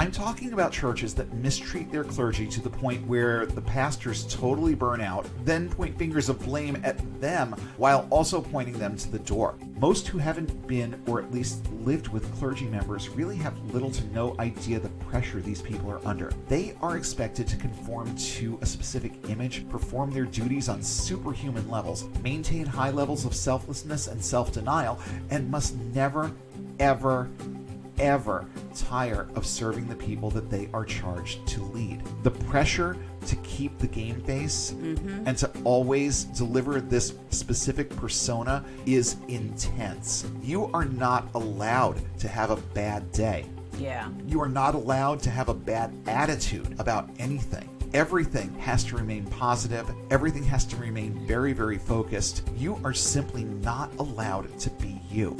I'm talking about churches that mistreat their clergy to the point where the pastors totally burn out, then point fingers of blame at them while also pointing them to the door. Most who haven't been, or at least lived with clergy members, really have little to no idea the pressure these people are under. They are expected to conform to a specific image, perform their duties on superhuman levels, maintain high levels of selflessness and self-denial, and must never, ever tire of serving the people that they are charged to lead. The pressure to keep the game face and to always deliver this specific persona is intense. You are not allowed to have a bad day. Yeah. You are not allowed to have a bad attitude about anything. Everything has to remain positive. Everything has to remain very, very focused. You are simply not allowed to be you.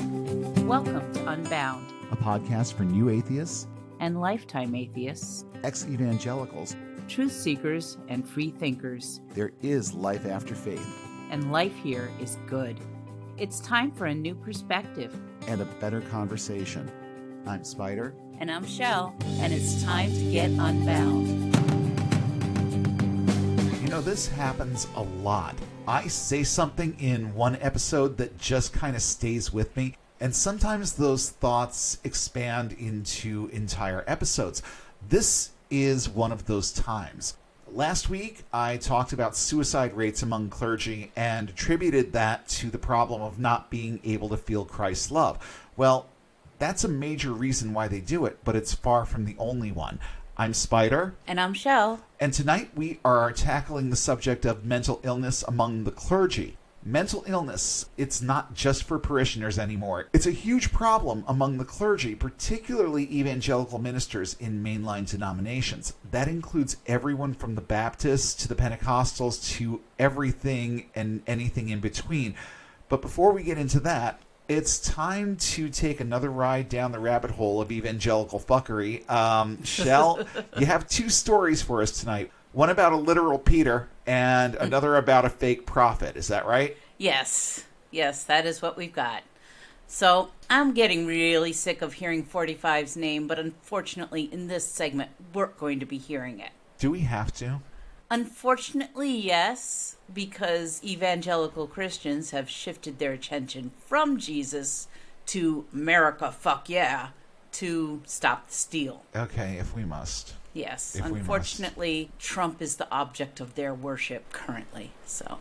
Welcome to Unbound, A podcast for new atheists and lifetime atheists, ex-evangelicals. truth seekers, and free thinkers. There is life after faith. And life here is good. It's time for a new perspective. And a better conversation. I'm Spider. And I'm Shelle, and it's time to get unbound. You know, this happens a lot. I say something in one episode that just kind of stays with me, and sometimes those thoughts expand into entire episodes. This is one of those times. Last week, I talked about suicide rates among clergy and attributed that to the problem of not being able to feel Christ's love. Well, that's a major reason why they do it, but it's far from the only one. I'm Spider. And I'm Shelle. And tonight we are tackling the subject of mental illness among the clergy. Mental illness, it's not just for parishioners anymore. It's a huge problem among the clergy, particularly evangelical ministers in mainline denominations. That includes everyone from the Baptists to the Pentecostals to everything and anything in between. But before we get into that, it's time to take another ride down the rabbit hole of evangelical fuckery. Shelle, you have two stories for us tonight. One about a literal Peter and another about a fake prophet. Is that right? Yes, that is what we've got. So I'm getting really sick of hearing 45's name, but unfortunately in this segment, we're going to be hearing it. Do we have to? Unfortunately, yes, because evangelical Christians have shifted their attention from Jesus to America, fuck yeah, to stop the steal. Okay, if we must. Yes, If we unfortunately, Trump is the object of their worship currently. So,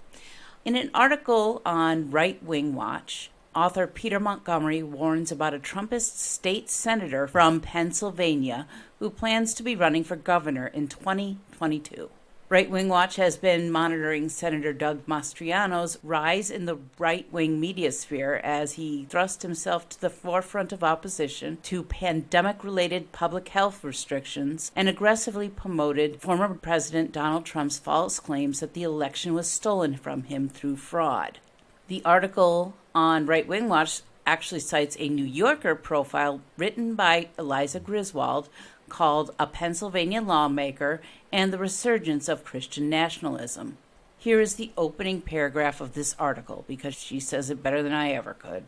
in an article on Right Wing Watch, author Peter Montgomery warns about a Trumpist state senator from Pennsylvania who plans to be running for governor in 2022. Right Wing Watch has been monitoring Senator Doug Mastriano's rise in the right-wing media sphere as he thrust himself to the forefront of opposition to pandemic-related public health restrictions and aggressively promoted former President Donald Trump's false claims that the election was stolen from him through fraud. The article on Right Wing Watch actually cites a New Yorker profile written by Eliza Griswold called A Pennsylvania Lawmaker and the Resurgence of Christian Nationalism. Here is the opening paragraph of this article, because she says it better than I ever could.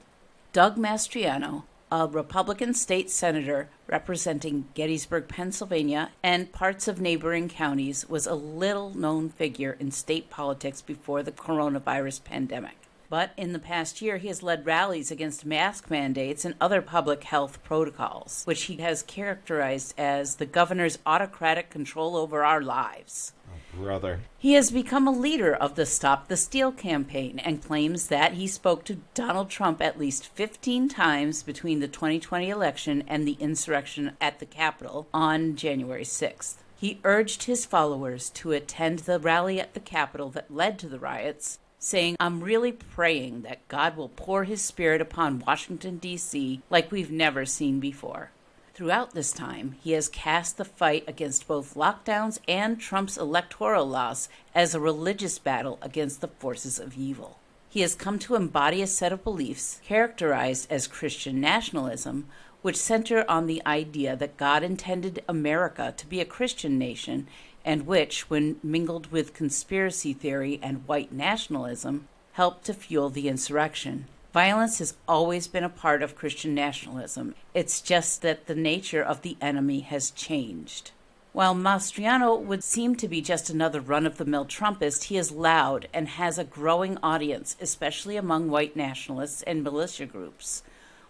Doug Mastriano, a Republican state senator representing Gettysburg, Pennsylvania, and parts of neighboring counties, was a little-known figure in state politics before the coronavirus pandemic. But in the past year, he has led rallies against mask mandates and other public health protocols, which he has characterized as the governor's autocratic control over our lives. Oh, brother. He has become a leader of the Stop the Steal campaign and claims that he spoke to Donald Trump at least 15 times between the 2020 election and the insurrection at the Capitol on January 6th. He urged his followers to attend the rally at the Capitol that led to the riots, saying, "I'm really praying that God will pour his spirit upon Washington, D.C. like we've never seen before." Throughout this time, he has cast the fight against both lockdowns and Trump's electoral loss as a religious battle against the forces of evil. He has come to embody a set of beliefs characterized as Christian nationalism, which center on the idea that God intended America to be a Christian nation and which, when mingled with conspiracy theory and white nationalism, helped to fuel the insurrection. Violence has always been a part of Christian nationalism. It's just that the nature of the enemy has changed. While Mastriano would seem to be just another run-of-the-mill Trumpist, he is loud and has a growing audience, especially among white nationalists and militia groups.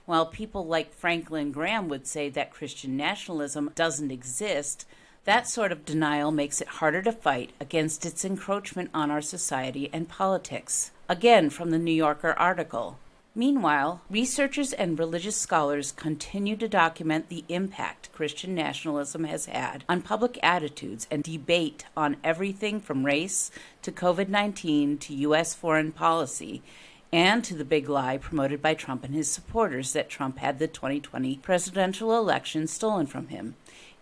While people like Franklin Graham would say that Christian nationalism doesn't exist, that sort of denial makes it harder to fight against its encroachment on our society and politics. Again, from the New Yorker article. Meanwhile, researchers and religious scholars continue to document the impact Christian nationalism has had on public attitudes and debate on everything from race to COVID-19 to U.S. foreign policy, and to the big lie promoted by Trump and his supporters that Trump had the 2020 presidential election stolen from him.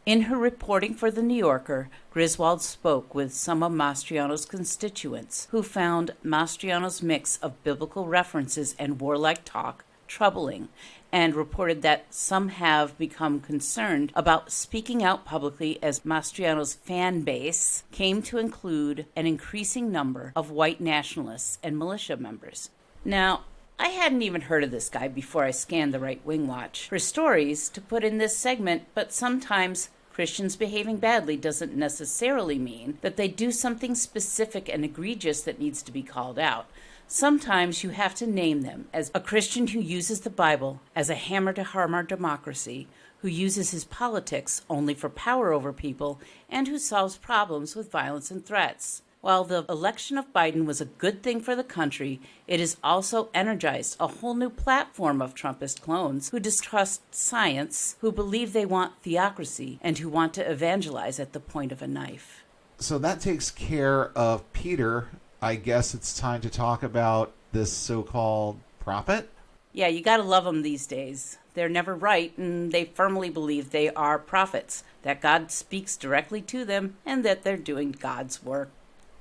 In her reporting for The New Yorker, Griswold spoke with some of Mastriano's constituents, who found Mastriano's mix of biblical references and warlike talk troubling, and reported that some have become concerned about speaking out publicly as Mastriano's fan base came to include an increasing number of white nationalists and militia members. Now, I hadn't even heard of this guy before I scanned the Right Wing Watch for stories to put in this segment, but sometimes Christians behaving badly doesn't necessarily mean that they do something specific and egregious that needs to be called out. Sometimes you have to name them as a Christian who uses the Bible as a hammer to harm our democracy, who uses his politics only for power over people, and who solves problems with violence and threats. While the election of Biden was a good thing for the country, it has also energized a whole new platform of Trumpist clones who distrust science, who believe they want theocracy, and who want to evangelize at the point of a knife. So that takes care of Peter. I guess it's time to talk about this so-called prophet. Yeah, you gotta love them these days. They're never right, and they firmly believe they are prophets, that God speaks directly to them, and that they're doing God's work.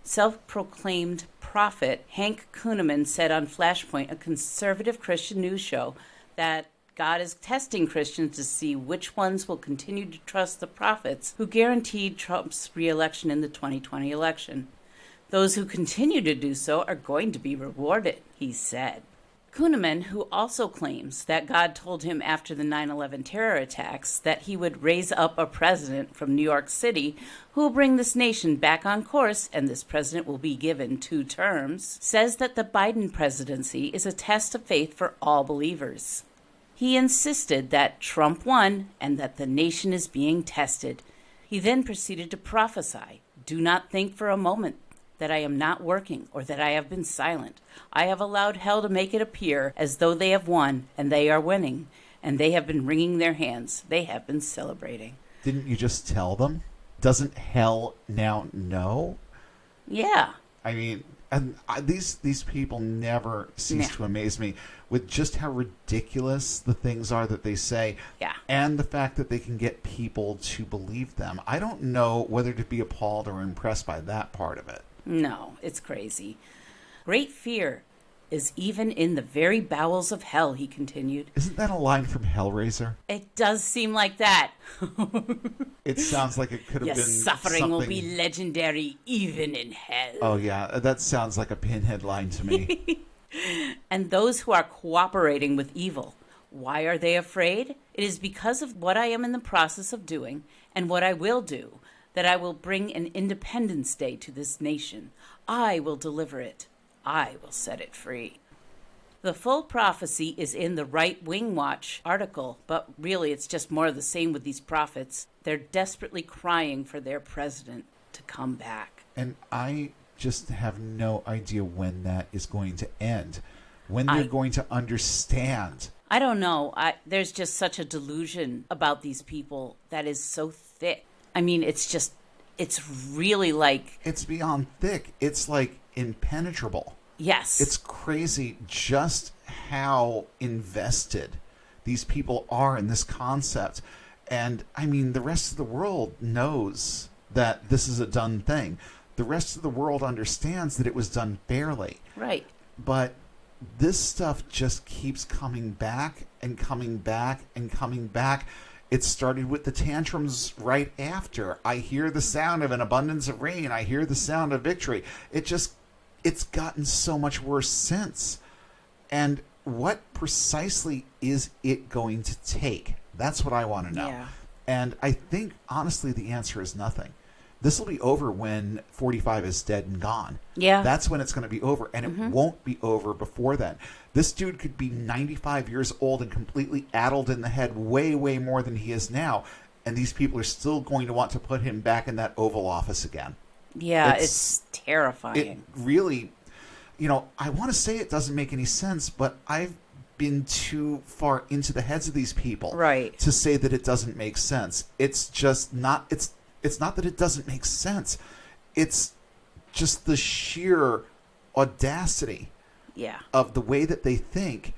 Self-proclaimed prophet Hank Kunneman said on Flashpoint, a conservative Christian news show, that God is testing Christians to see which ones will continue to trust the prophets who guaranteed Trump's re-election in the 2020 election. Those who continue to do so are going to be rewarded, he said. Kunneman, who also claims that God told him after the 9/11 terror attacks that he would raise up a president from New York City who will bring this nation back on course, and this president will be given 2 terms, says that the Biden presidency is a test of faith for all believers. He insisted that Trump won and that the nation is being tested. He then proceeded to prophesy, "Do not think for a moment that I am not working or that I have been silent. I have allowed hell to make it appear as though they have won and they are winning, and they have been wringing their hands. They have been celebrating." Didn't you just tell them? Doesn't hell now know? Yeah. I mean, and these people never cease to amaze me with just how ridiculous the things are that they say. Yeah. And the fact that they can get people to believe them. I don't know whether to be appalled or impressed by that part of it. No, it's crazy. Great fear is even in the very bowels of hell, he continued. Isn't that a line from Hellraiser? It does seem like that. It sounds like it could have Your been suffering something... will be legendary even in hell. Oh, yeah. That sounds like a Pinhead line to me. And those who are cooperating with evil, why are they afraid? It is because of what I am in the process of doing and what I will do, that I will bring an Independence Day to this nation. I will deliver it. I will set it free. The full prophecy is in the Right Wing Watch article, but really it's just more of the same with these prophets. They're desperately crying for their president to come back. And I just have no idea when that is going to end, when they're going to understand. I don't know. There's just such a delusion about these people that is so thick. I mean, it's really like... It's beyond thick. It's like impenetrable. Yes. It's crazy just how invested these people are in this concept. And, I mean, the rest of the world knows that this is a done thing. The rest of the world understands that it was done fairly. Right. But this stuff just keeps coming back and coming back and coming back. It started with the tantrums right after. I hear the sound of an abundance of rain. I hear the sound of victory. It's gotten so much worse since. And what precisely is it going to take? That's what I want to know. Yeah. And I think, honestly, the answer is nothing. This will be over when 45 is dead and gone. Yeah. That's when it's going to be over, and it won't be over before then. This dude could be 95 years old and completely addled in the head way, way more than he is now, and these people are still going to want to put him back in that Oval Office again. Yeah, it's terrifying. It really, I want to say it doesn't make any sense, but I've been too far into the heads of these people to say that it doesn't make sense. It's just not, it's not that it doesn't make sense. It's just the sheer audacity of the way that they think,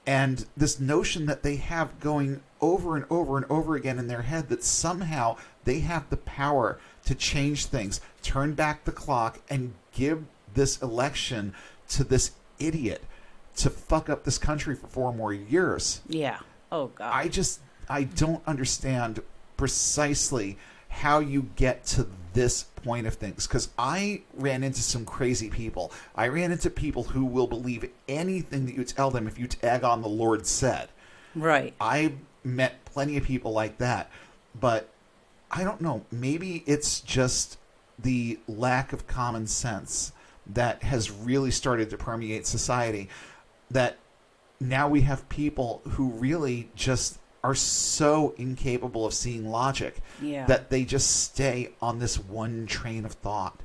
and this notion that they have going over and over and over again in their head that somehow they have the power to change things, turn back the clock, and give this election to this idiot to fuck up this country for 4 more years. Yeah. Oh, God. I don't understand precisely how you get to this point of things, because I ran into some crazy people. I ran into people who will believe anything that you tell them if you tag on the Lord said. Right. I met plenty of people like that, but I don't know. Maybe it's just the lack of common sense that has really started to permeate society, that now we have people who really just are so incapable of seeing logic that they just stay on this one train of thought,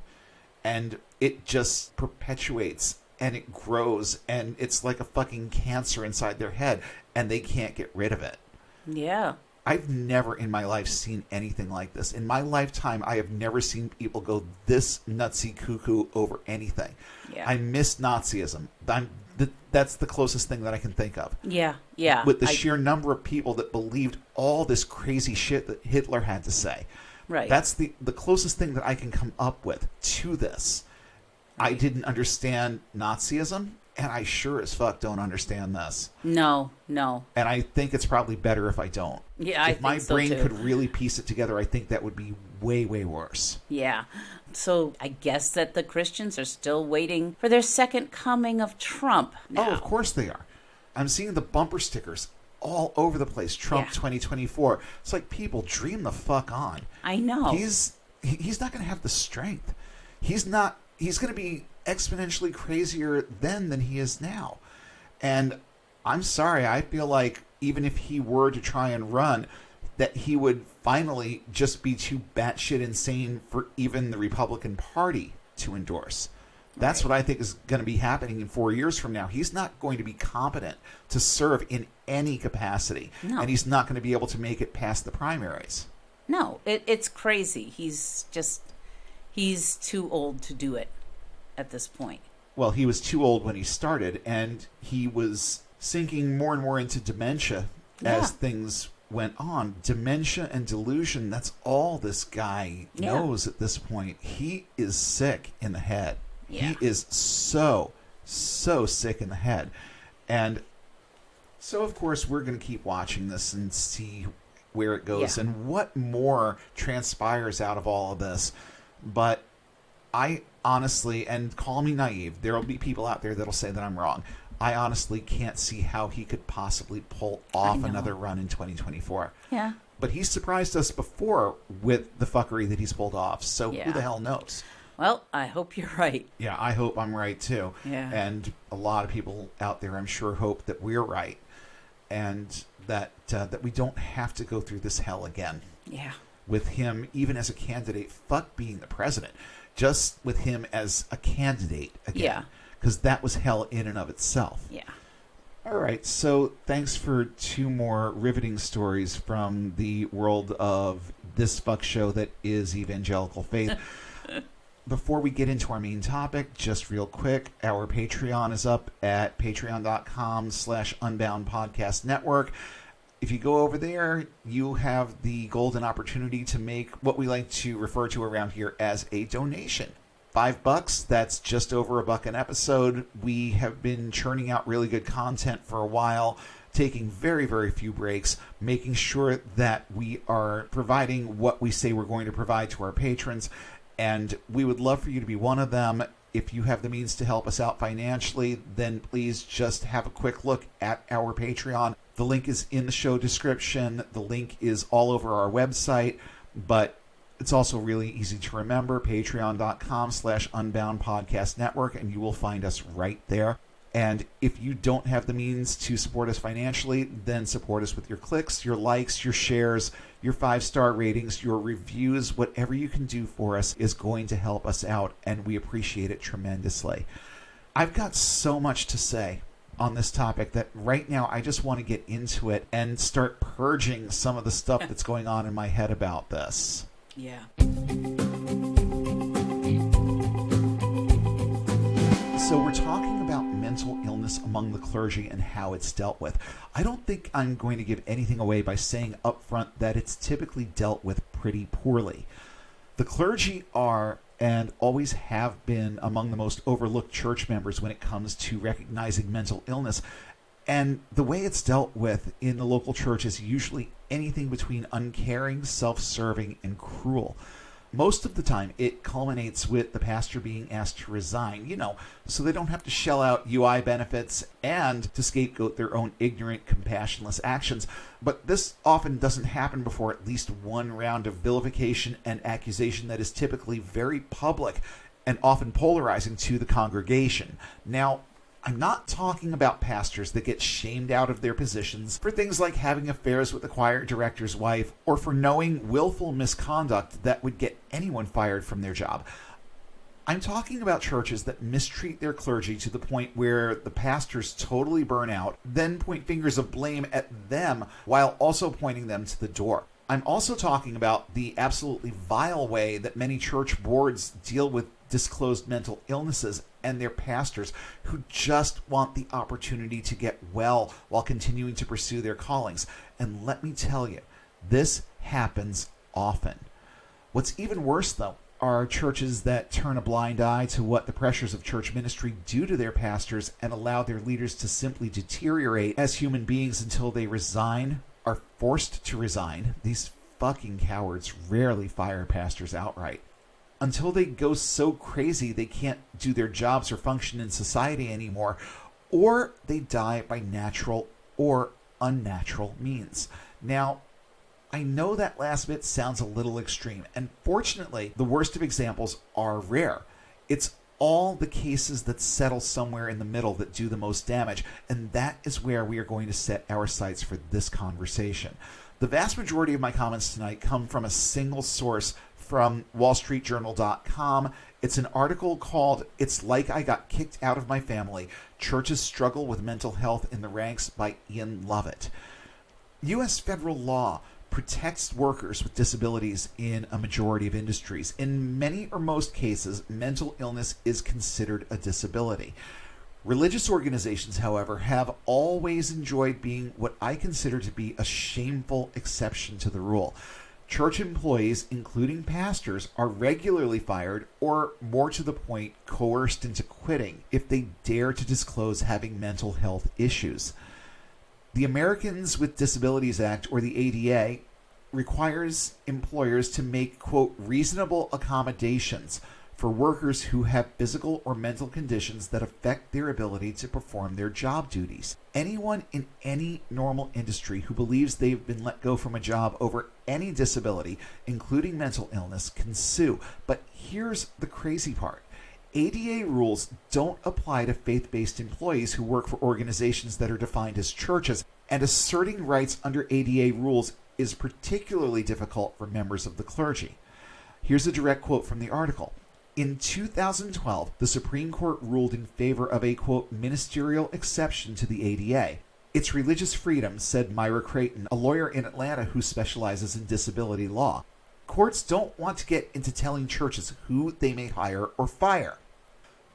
and it just perpetuates and it grows, and it's like a fucking cancer inside their head, and they can't get rid of it. Yeah. I've never in my life seen anything like this. In my lifetime, I have never seen people go this nutsy cuckoo over anything. Yeah. I miss Nazism. That's the closest thing that I can think of. Yeah, yeah. With the sheer number of people that believed all this crazy shit that Hitler had to say. Right. That's the closest thing that I can come up with to this. Right. I didn't understand Nazism, and I sure as fuck don't understand this. No. And I think it's probably better if I don't. Yeah, I think so, if my brain too. could really piece it together, I think that would be way, way worse. Yeah. So I guess that the Christians are still waiting for their second coming of Trump now. Oh, of course they are. I'm seeing the bumper stickers all over the place. Trump 2024. It's like, people, dream the fuck on. I know. He's not going to have the strength. He's going to be exponentially crazier then than he is now. And I'm sorry, I feel like even if he were to try and run, that he would finally just be too batshit insane for even the Republican Party to endorse. That's what I think is going to be happening in 4 years from now. He's not going to be competent to serve in any capacity. No. And he's not going to be able to make it past the primaries. No, it's crazy. He's too old to do it at this point. Well, he was too old when he started, and he was sinking more and more into dementia as things went on. Dementia and delusion, that's all this guy knows at this point. He is sick in the head. Yeah. He is so sick in the head. And so, of course, we're going to keep watching this and see where it goes and what more transpires out of all of this. But I honestly, and call me naive, there will be people out there that'll say that I'm wrong. I honestly can't see how he could possibly pull off another run in 2024. Yeah. But he's surprised us before with the fuckery that he's pulled off. So who the hell knows? Well, I hope you're right. Yeah, I hope I'm right too. Yeah. And a lot of people out there, I'm sure, hope that we're right, and that we don't have to go through this hell again. Yeah. With him, even as a candidate, fuck being the president. Just with him as a candidate again. Yeah. Because that was hell in and of itself. Yeah. All right, so thanks for 2 more riveting stories from the world of this fuck show that is evangelical faith. Before we get into our main topic, just real quick, our Patreon is up at patreon.com/Unbound Podcast Network. If you go over there, you have the golden opportunity to make what we like to refer to around here as a donation. $5, that's just over $1 an episode. We have been churning out really good content for a while, taking very, very few breaks, making sure that we are providing what we say we're going to provide to our patrons. And we would love for you to be one of them. if you have the means to help us out financially, then please just have a quick look at our Patreon. The link is in the show description. The link is all over our website, but it's also really easy to remember, patreon.com/Unbound Podcast Network, and you will find us right there. And if you don't have the means to support us financially, then support us with your clicks, your likes, your shares, your 5-star ratings, your reviews. Whatever you can do for us is going to help us out, and we appreciate it tremendously. I've got so much to say on this topic that right now I just want to get into it and start purging some of the stuff that's going on in my head about this. Yeah. So we're talking about mental illness among the clergy and how it's dealt with. I don't think I'm going to give anything away by saying up front that it's typically dealt with pretty poorly. The clergy are and always have been among the most overlooked church members when it comes to recognizing mental illness. And the way it's dealt with in the local church is usually anything between uncaring, self-serving, and cruel. Most of the time, it culminates with the pastor being asked to resign, so they don't have to shell out UI benefits and to scapegoat their own ignorant, compassionless actions. But this often doesn't happen before at least one round of vilification and accusation that is typically very public and often polarizing to the congregation. Now, I'm not talking about pastors that get shamed out of their positions for things like having affairs with the choir director's wife or for knowing willful misconduct that would get anyone fired from their job. I'm talking about churches that mistreat their clergy to the point where the pastors totally burn out, then point fingers of blame at them while also pointing them to the door. I'm also talking about the absolutely vile way that many church boards deal with disclosed mental illnesses and their pastors who just want the opportunity to get well while continuing to pursue their callings. And let me tell you, this happens often. What's even worse, though, are churches that turn a blind eye to what the pressures of church ministry do to their pastors and allow their leaders to simply deteriorate as human beings until they resign, are forced to resign. These fucking cowards rarely fire pastors outright. Until they go so crazy they can't do their jobs or function in society anymore, or they die by natural or unnatural means. Now, I know that last bit sounds a little extreme, and fortunately, the worst of examples are rare. It's all the cases that settle somewhere in the middle that do the most damage, and that is where we are going to set our sights for this conversation. The vast majority of my comments tonight come from a single source from wallstreetjournal.com. It's an article called "It's Like I Got Kicked Out of My Family. Churches Struggle with Mental Health in the Ranks" by Ian Lovett. U.S. federal law protects workers with disabilities in a majority of industries. In many or most cases, mental illness is considered a disability. Religious organizations, however, have always enjoyed being what I consider to be a shameful exception to the rule. Church employees, including pastors, are regularly fired or, more to the point, coerced into quitting if they dare to disclose having mental health issues. The Americans with Disabilities Act, or the ADA, requires employers to make, quote, reasonable accommodations for workers who have physical or mental conditions that affect their ability to perform their job duties. Anyone in any normal industry who believes they've been let go from a job over any disability, including mental illness, can sue. But here's the crazy part. ADA rules don't apply to faith-based employees who work for organizations that are defined as churches, and asserting rights under ADA rules is particularly difficult for members of the clergy. Here's a direct quote from the article. In 2012, the Supreme Court ruled in favor of a, quote, ministerial exception to the ADA. It's religious freedom, said Myra Creighton, a lawyer in Atlanta who specializes in disability law. Courts don't want to get into telling churches who they may hire or fire.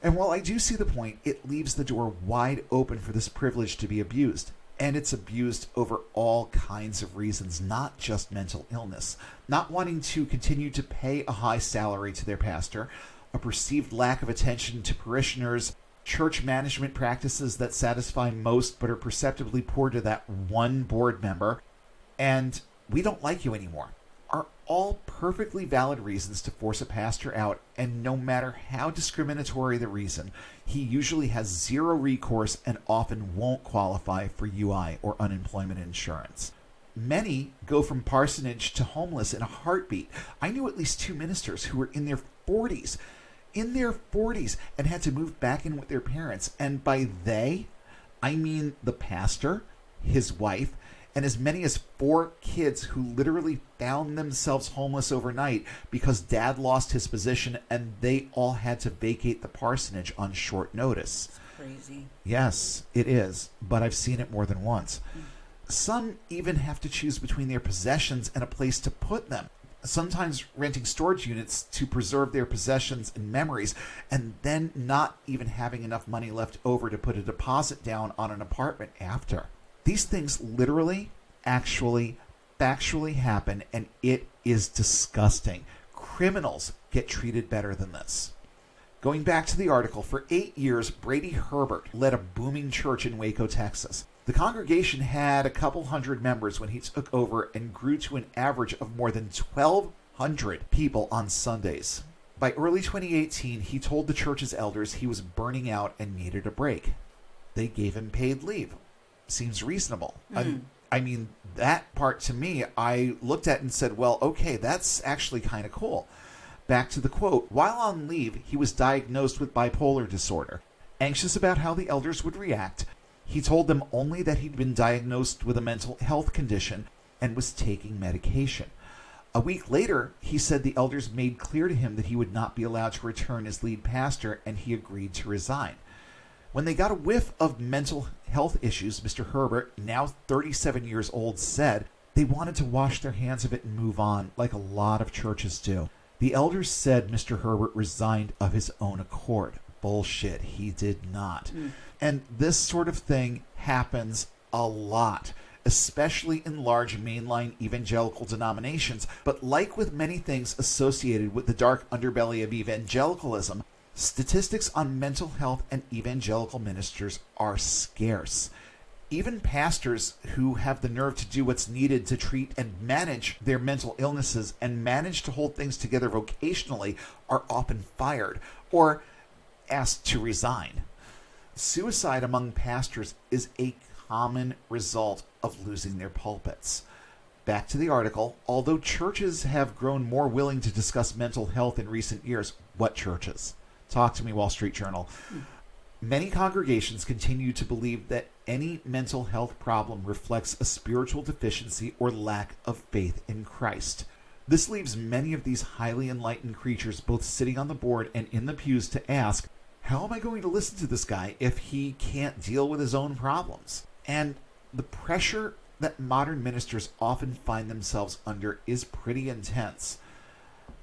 And while I do see the point, it leaves the door wide open for this privilege to be abused. And it's abused over all kinds of reasons, not just mental illness. Not wanting to continue to pay a high salary to their pastor, a perceived lack of attention to parishioners, church management practices that satisfy most but are perceptibly poor to that one board member, and "we don't like you anymore" are All perfectly valid reasons to force a pastor out, and no matter how discriminatory the reason, he usually has zero recourse and often won't qualify for UI or unemployment insurance. Many go from parsonage to homeless in a heartbeat. I knew at least 2 ministers who were in their 40s, and had to move back in with their parents. And by they, I mean the pastor, his wife, and as many as 4 kids who literally found themselves homeless overnight because dad lost his position and they all had to vacate the parsonage on short notice. It's crazy. Yes, it is, but I've seen it more than once. Some even have to choose between their possessions and a place to put them, sometimes renting storage units to preserve their possessions and memories, and then not even having enough money left over to put a deposit down on an apartment after. These things literally, actually, factually happen, and it is disgusting. Criminals get treated better than this. Going back to the article, for 8 years, Brady Herbert led a booming church in Waco, Texas. The congregation had a couple hundred members when he took over and grew to an average of more than 1,200 people on Sundays. By early 2018, he told the church's elders he was burning out and needed a break. They gave him paid leave. Seems reasonable. I mean, that part to me, I looked at and said, well, okay, that's actually kind of cool. Back to the quote. While on leave, he was diagnosed with bipolar disorder. Anxious about how the elders would react, he told them only that he'd been diagnosed with a mental health condition and was taking medication. A week later, he said the elders made clear to him that he would not be allowed to return as lead pastor, and he agreed to resign. When they got a whiff of mental health issues, Mr. Herbert, now 37 years old, said they wanted to wash their hands of it and move on, like a lot of churches do. The elders said Mr. Herbert resigned of his own accord. Bullshit, he did not. And this sort of thing happens a lot, especially in large mainline evangelical denominations. But like with many things associated with the dark underbelly of evangelicalism, statistics on mental health and evangelical ministers are scarce. Even pastors who have the nerve to do what's needed to treat and manage their mental illnesses and manage to hold things together vocationally are often fired or asked to resign. Suicide among pastors is a common result of losing their pulpits. Back to the article. Although churches have grown more willing to discuss mental health in recent years, what churches? Talk to me, Wall Street Journal. Many congregations continue to believe that any mental health problem reflects a spiritual deficiency or lack of faith in Christ. This leaves many of these highly enlightened creatures both sitting on the board and in the pews to ask, how am I going to listen to this guy if he can't deal with his own problems? And the pressure that modern ministers often find themselves under is pretty intense.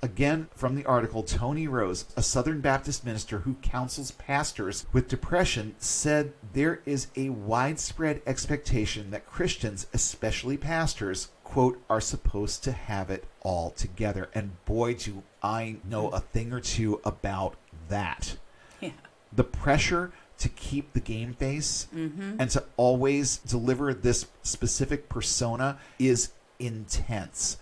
Again, from the article, Tony Rose, a Southern Baptist minister who counsels pastors with depression, said there is a widespread expectation that Christians, especially pastors, quote, are supposed to have it all together. And boy, do I know a thing or two about that. Yeah. The pressure to keep the game face and to always deliver this specific persona is intense.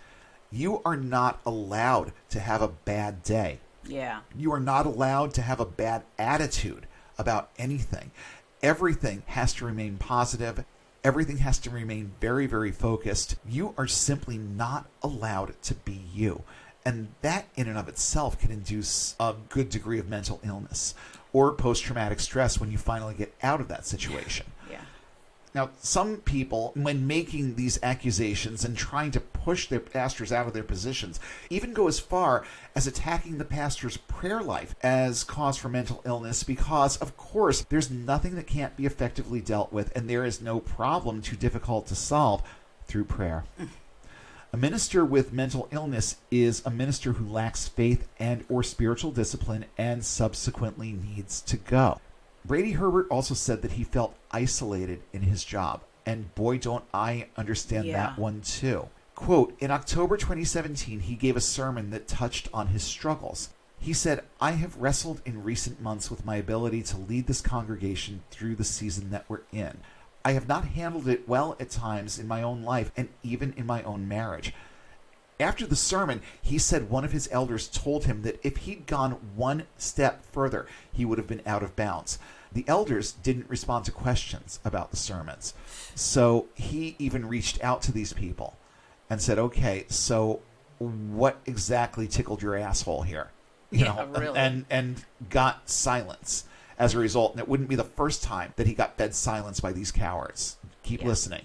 You are not allowed to have a bad day. Yeah. You are not allowed to have a bad attitude about anything. Everything has to remain positive. Everything has to remain very, very focused. You are simply not allowed to be you. And that in and of itself can induce a good degree of mental illness or post-traumatic stress when you finally get out of that situation. Yeah. Now, some people, when making these accusations and trying to push their pastors out of their positions, even go as far as attacking the pastor's prayer life as cause for mental illness because, of course, there's nothing that can't be effectively dealt with, and there is no problem too difficult to solve through prayer. A minister with mental illness is a minister who lacks faith and or spiritual discipline and subsequently needs to go. Brady Herbert also said that he felt isolated in his job, and boy, don't I understand that one too. Quote, in October 2017, he gave a sermon that touched on his struggles. He said, I have wrestled in recent months with my ability to lead this congregation through the season that we're in. I have not handled it well at times in my own life and even in my own marriage. After the sermon, he said one of his elders told him that if he'd gone one step further, he would have been out of bounds. The elders didn't respond to questions about the sermons. So he even reached out to these people and said, okay, so what exactly tickled your asshole here? Really. And got silence as a result. And it wouldn't be the first time that he got bed silenced by these cowards. Keep listening.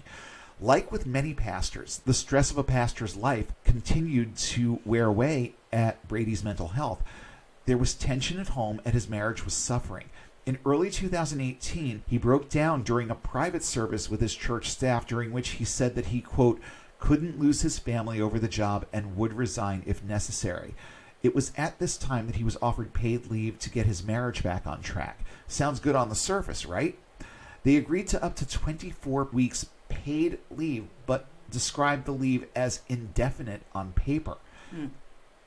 Like with many pastors, the stress of a pastor's life continued to wear away at Brady's mental health. There was tension at home and his marriage was suffering. In early 2018, he broke down during a private service with his church staff, during which he said that he, quote, couldn't lose his family over the job and would resign if necessary. It was at this time that he was offered paid leave to get his marriage back on track. Sounds good on the surface, right? They agreed to up to 24 weeks paid leave, but described the leave as indefinite on paper.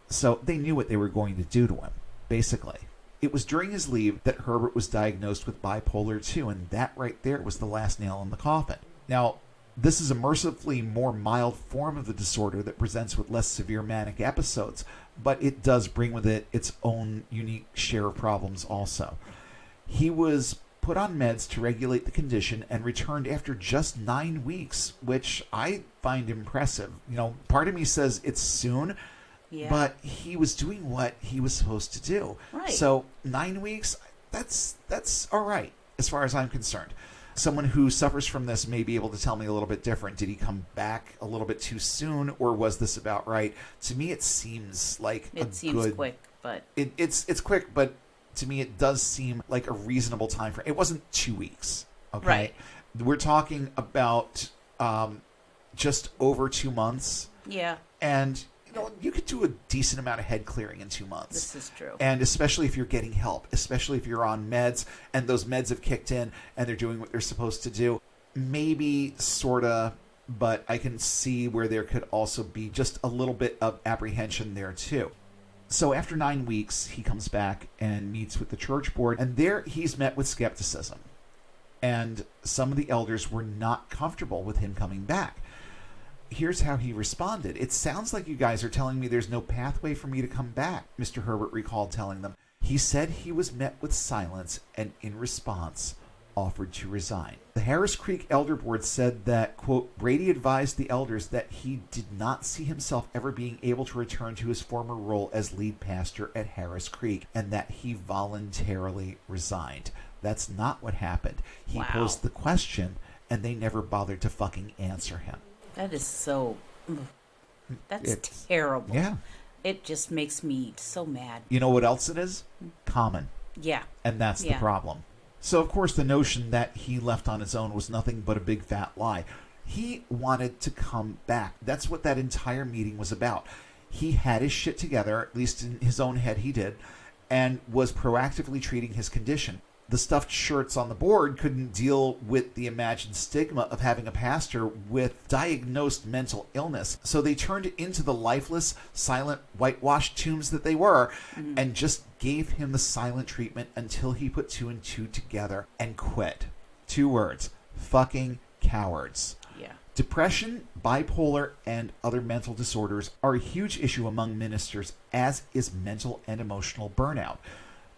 So they knew what they were going to do to him, basically. It was during his leave that Herbert was diagnosed with bipolar 2, and that right there was the last nail in the coffin. Now, this is a mercifully more mild form of the disorder that presents with less severe manic episodes, but it does bring with it its own unique share of problems also. He was put on meds to regulate the condition and returned after just 9 weeks, which I find impressive. Part of me says it's soon, but he was doing what he was supposed to do. Right. So 9 weeks, that's all right as far as I'm concerned. Someone who suffers from this may be able to tell me a little bit different. Did he come back a little bit too soon, or was this about right? To me, it seems like quick, but it's quick, but to me, it does seem like a reasonable time frame. It wasn't 2 weeks, okay? Right. We're talking about just over 2 months. Yeah. And, you could do a decent amount of head clearing in 2 months. This is true. And especially if you're getting help, especially if you're on meds, and those meds have kicked in, and they're doing what they're supposed to do. Maybe, sort of, but I can see where there could also be just a little bit of apprehension there, too. So after 9 weeks, he comes back and meets with the church board, and there he's met with skepticism. And some of the elders were not comfortable with him coming back. Here's how he responded. It sounds like you guys are telling me there's no pathway for me to come back, Mr. Herbert recalled telling them. He said he was met with silence and, in response, offered to resign. The Harris Creek Elder Board said that, quote, Brady advised the elders that he did not see himself ever being able to return to his former role as lead pastor at Harris Creek, and that he voluntarily resigned. That's not what happened. He posed the question, and they never bothered to fucking answer him. That is so... That's terrible. Yeah. It just makes me so mad. You know what else it is? Common. Yeah. And that's the problem. So, of course, the notion that he left on his own was nothing but a big fat lie. He wanted to come back. That's what that entire meeting was about. He had his shit together, at least in his own head he did, and was proactively treating his condition. The stuffed shirts on the board couldn't deal with the imagined stigma of having a pastor with diagnosed mental illness. So they turned into the lifeless, silent, whitewashed tombs that they were, and just gave him the silent treatment until he put 2 and 2 together and quit. 2 words. Fucking cowards. Yeah. Depression, bipolar, and other mental disorders are a huge issue among ministers, as is mental and emotional burnout.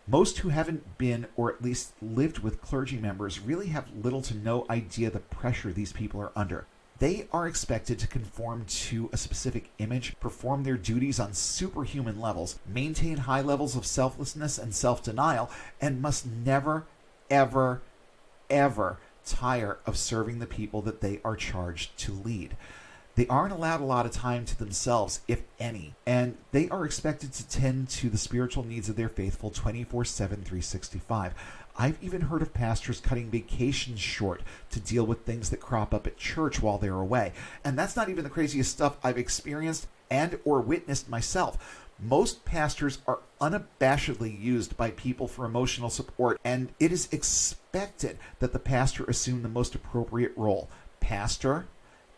Most who haven't been, or at least lived with clergy members, really have little to no idea the pressure these people are under. They are expected to conform to a specific image, perform their duties on superhuman levels, maintain high levels of selflessness and self-denial, and must never, ever, ever tire of serving the people that they are charged to lead. They aren't allowed a lot of time to themselves, if any, and they are expected to tend to the spiritual needs of their faithful 24/7, 365. I've even heard of pastors cutting vacations short to deal with things that crop up at church while they're away. And that's not even the craziest stuff I've experienced and or witnessed myself. Most pastors are unabashedly used by people for emotional support, and it is expected that the pastor assume the most appropriate role. Pastor,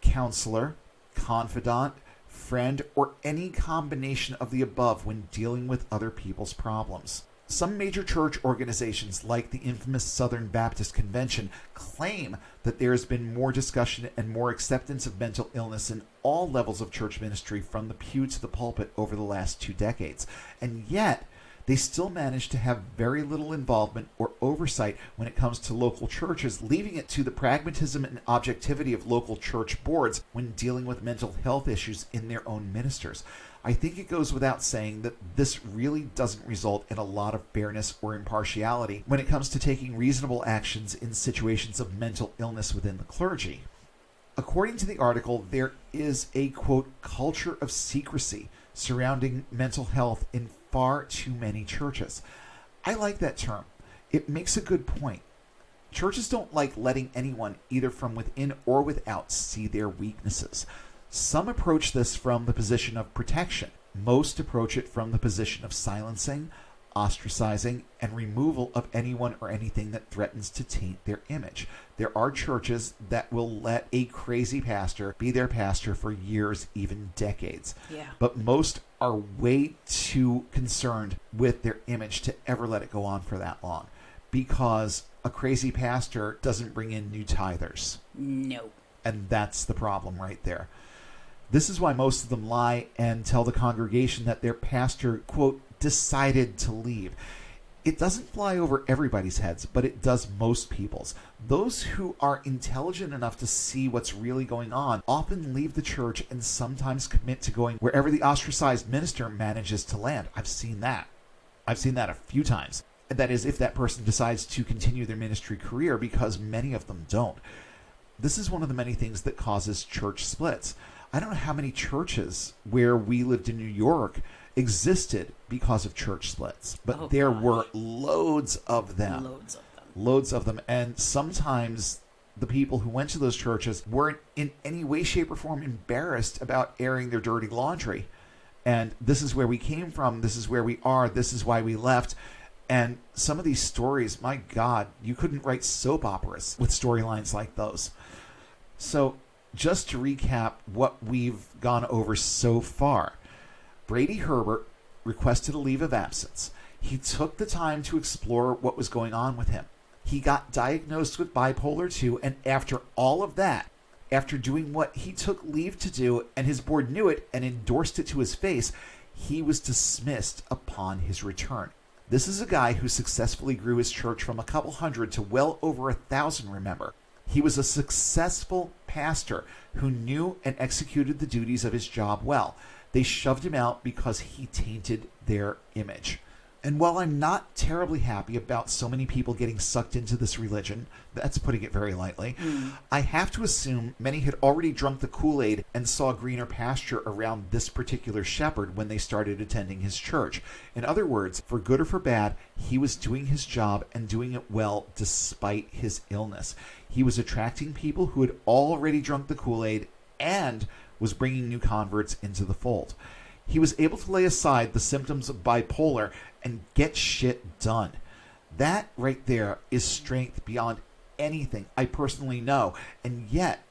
counselor, confidant, friend, or any combination of the above when dealing with other people's problems. Some major church organizations, like the infamous Southern Baptist Convention, claim that there has been more discussion and more acceptance of mental illness in all levels of church ministry from the pew to the pulpit over the last 2 decades. And yet, they still manage to have very little involvement or oversight when it comes to local churches, leaving it to the pragmatism and objectivity of local church boards when dealing with mental health issues in their own ministers. I think it goes without saying that this really doesn't result in a lot of fairness or impartiality when it comes to taking reasonable actions in situations of mental illness within the clergy. According to the article, there is a, quote, culture of secrecy surrounding mental health in far too many churches. I like that term. It makes a good point. Churches don't like letting anyone, either from within or without, see their weaknesses. Some approach this from the position of protection. Most approach it from the position of silencing, ostracizing, and removal of anyone or anything that threatens to taint their image. There are churches that will let a crazy pastor be their pastor for years, even decades. Yeah. But most are way too concerned with their image to ever let it go on for that long, because a crazy pastor doesn't bring in new tithers. No. And that's the problem right there. This is why most of them lie and tell the congregation that their pastor, quote, decided to leave. It doesn't fly over everybody's heads, but it does most people's. Those who are intelligent enough to see what's really going on often leave the church and sometimes commit to going wherever the ostracized minister manages to land. I've seen that. I've seen that a few times. That is, if that person decides to continue their ministry career, because many of them don't. This is one of the many things that causes church splits. I don't know how many churches where we lived in New York existed because of church splits, but there were loads of them. Loads of them. And sometimes the people who went to those churches weren't in any way, shape, or form embarrassed about airing their dirty laundry. And this is where we came from. This is where we are. This is why we left. And some of these stories, my God, you couldn't write soap operas with storylines like those. So just to recap what we've gone over so far, Brady Herbert requested a leave of absence. He took the time to explore what was going on with him. He got diagnosed with bipolar 2, and after all of that, after doing what he took leave to do, and his board knew it and endorsed it to his face, he was dismissed upon his return. This is a guy who successfully grew his church from a couple hundred to well over 1,000, remember. He was a successful pastor who knew and executed the duties of his job well. They shoved him out because he tainted their image. And while I'm not terribly happy about so many people getting sucked into this religion, that's putting it very lightly, I have to assume many had already drunk the Kool-Aid and saw greener pasture around this particular shepherd when they started attending his church. In other words, for good or for bad, he was doing his job and doing it well despite his illness. He was attracting people who had already drunk the Kool-Aid and was bringing new converts into the fold. He was able to lay aside the symptoms of bipolar and get shit done. That right there is strength beyond anything I personally know. And yet,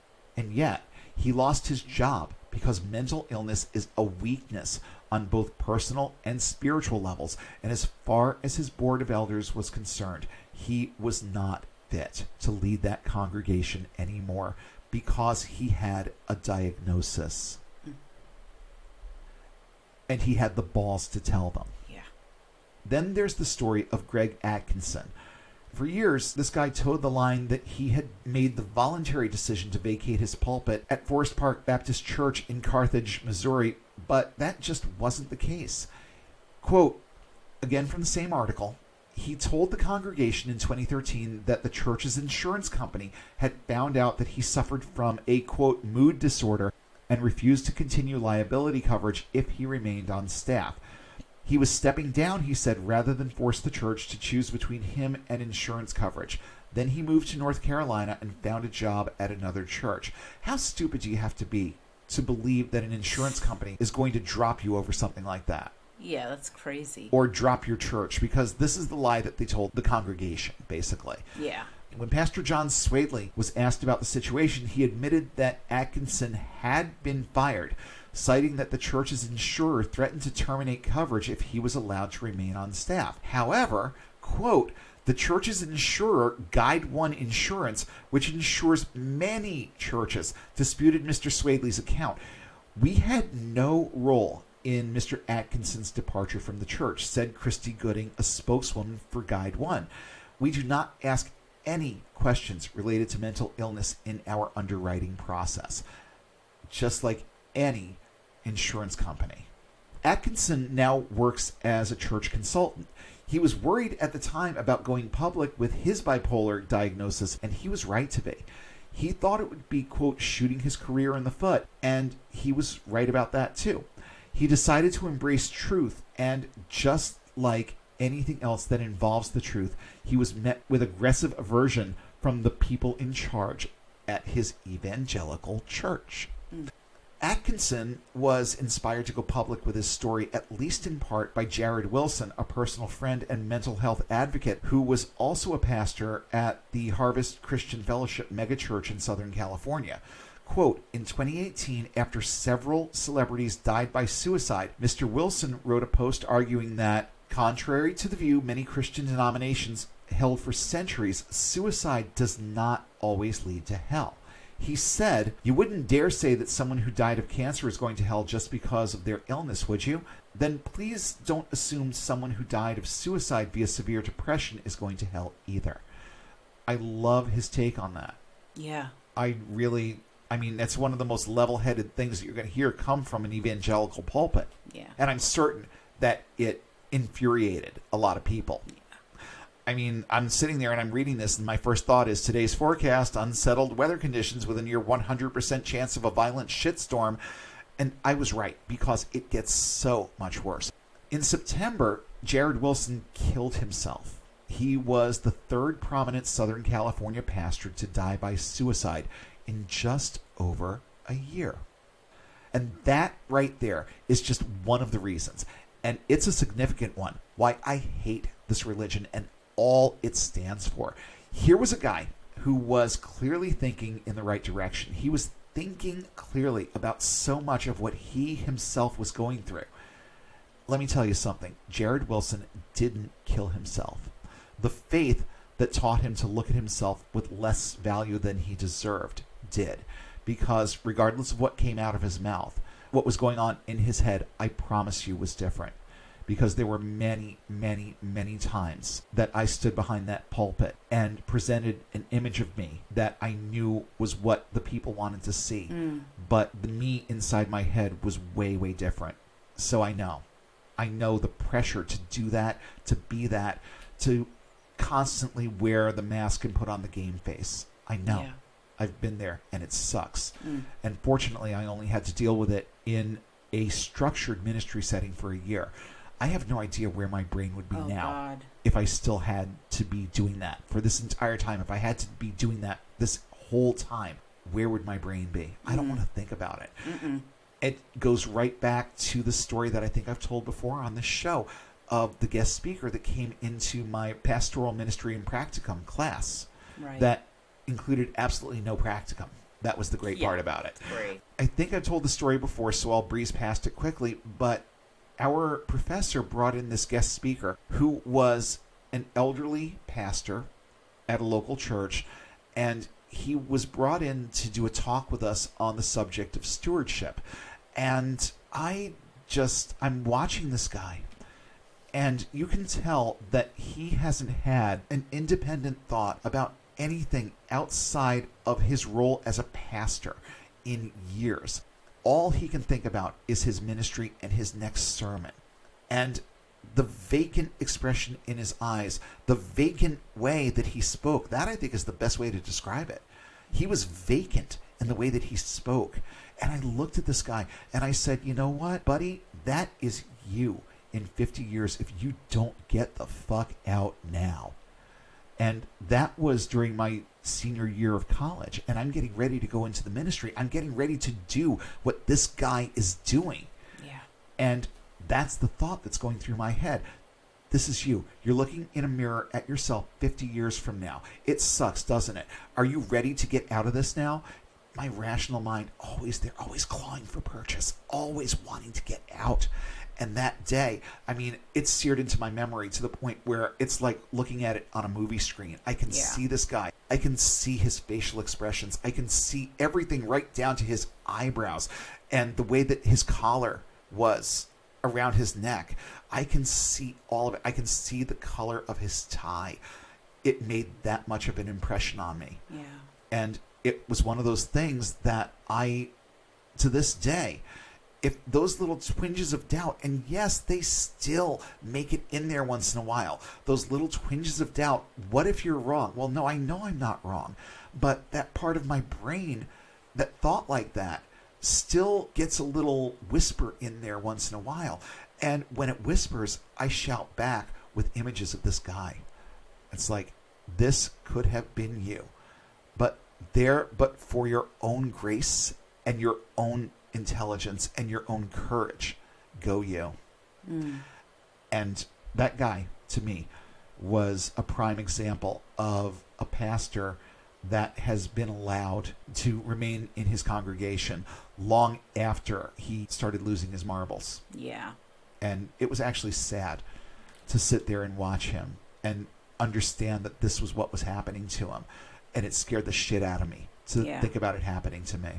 he lost his job because mental illness is a weakness on both personal and spiritual levels. And as far as his board of elders was concerned, he was not fit to lead that congregation anymore because he had a diagnosis. And he had the balls to tell them. Yeah. Then there's the story of Greg Atkinson. For years, this guy towed the line that he had made the voluntary decision to vacate his pulpit at Forest Park Baptist Church in Carthage, Missouri, but that just wasn't the case. Quote, again from the same article, he told the congregation in 2013 that the church's insurance company had found out that he suffered from a, quote, mood disorder and refused to continue liability coverage if he remained on staff. He was stepping down, he said, rather than force the church to choose between him and insurance coverage. Then he moved to North Carolina and found a job at another church. How stupid do you have to be to believe that an insurance company is going to drop you over something like that? Yeah, that's crazy. Or drop your church, because this is the lie that they told the congregation, basically. Yeah. When Pastor John Swadley was asked about the situation, he admitted that Atkinson had been fired. citing that the church's insurer threatened to terminate coverage if he was allowed to remain on staff. However, quote, the church's insurer, Guide One Insurance, which insures many churches, disputed Mr. Swadley's account. We had no role in Mr. Atkinson's departure from the church, said Christy Gooding, a spokeswoman for Guide One. We do not ask any questions related to mental illness in our underwriting process, just like any insurance company. Atkinson now works as a church consultant. He was worried at the time about going public with his bipolar diagnosis, and he was right to be. He thought it would be, quote, shooting his career in the foot, and he was right about that too. He decided to embrace truth, and just like anything else that involves the truth, he was met with aggressive aversion from the people in charge at his evangelical church. Atkinson was inspired to go public with his story, at least in part, by Jared Wilson, a personal friend and mental health advocate who was also a pastor at the Harvest Christian Fellowship megachurch in Southern California. Quote, in 2018, after several celebrities died by suicide, Mr. Wilson wrote a post arguing that, contrary to the view many Christian denominations held for centuries, suicide does not always lead to hell. He said, you wouldn't dare say that someone who died of cancer is going to hell just because of their illness, would you? Then please don't assume someone who died of suicide via severe depression is going to hell either. I love his take on that. Yeah. That's one of the most level-headed things that you're going to hear come from an evangelical pulpit. Yeah. And I'm certain that it infuriated a lot of people. Yeah. I'm sitting there and I'm reading this, and my first thought is today's forecast, unsettled weather conditions with a near 100% chance of a violent shitstorm. And I was right, because it gets so much worse. In September, Jared Wilson killed himself. He was the third prominent Southern California pastor to die by suicide in just over a year. And that right there is just one of the reasons, and it's a significant one, why I hate this religion and all it stands for. Here was a guy who was clearly thinking in the right direction. He was thinking clearly about so much of what he himself was going through. Let me tell you something. Jared Wilson didn't kill himself. The faith that taught him to look at himself with less value than he deserved did. Because regardless of what came out of his mouth, what was going on in his head, I promise you, was different. Because there were many, many, many times that I stood behind that pulpit and presented an image of me that I knew was what the people wanted to see. But the me inside my head was way, way different. So I know the pressure to do that, to be that, to constantly wear the mask and put on the game face. I know. Yeah. I've been there, and it sucks. And fortunately, I only had to deal with it in a structured ministry setting for a year. I have no idea where my brain would be now if I still had to be doing that for this entire time. If I had to be doing that this whole time, where would my brain be? I don't want to think about it. It goes right back to the story that I think I've told before on this show of the guest speaker that came into my pastoral ministry and practicum class that included absolutely no practicum. That was the great part about it. Great. I think I've told the story before, so I'll breeze past it quickly, but our professor brought in this guest speaker who was an elderly pastor at a local church, and he was brought in to do a talk with us on the subject of stewardship. And I'm watching this guy, and you can tell that he hasn't had an independent thought about anything outside of his role as a pastor in years. All he can think about is his ministry and his next sermon. And the vacant expression in his eyes, the vacant way that he spoke, that I think is the best way to describe it. He was vacant in the way that he spoke. And I looked at this guy and I said, you know what, buddy? That is you in 50 years if you don't get the fuck out now. And that was during my senior year of college, and I'm getting ready to go into the ministry. I'm getting ready to do what this guy is doing. Yeah. And that's the thought that's going through my head. This is you. You're looking in a mirror at yourself 50 years from now. It sucks, doesn't it? Are you ready to get out of this now? my rational mind, they're always clawing for purchase, always wanting to get out. And that day, I mean, it's seared into my memory to the point where it's like looking at it on a movie screen. I can see this guy. I can see his facial expressions. I can see everything right down to his eyebrows and the way that his collar was around his neck. I can see all of it. I can see the color of his tie. It made that much of an impression on me. Yeah. And it was one of those things that to this day, if those little twinges of doubt, and yes, they still make it in there once in a while, those little twinges of doubt, what if you're wrong? Well, no, I know I'm not wrong. But that part of my brain that thought like that still gets a little whisper in there once in a while. And when it whispers, I shout back with images of this guy. It's like, this could have been you. But for your own grace and your own intelligence and your own courage, go you. And that guy, to me, was a prime example of a pastor that has been allowed to remain in his congregation long after he started losing his marbles. Yeah. And it was actually sad to sit there and watch him and understand that this was what was happening to him. And it scared the shit out of me to think about it happening to me.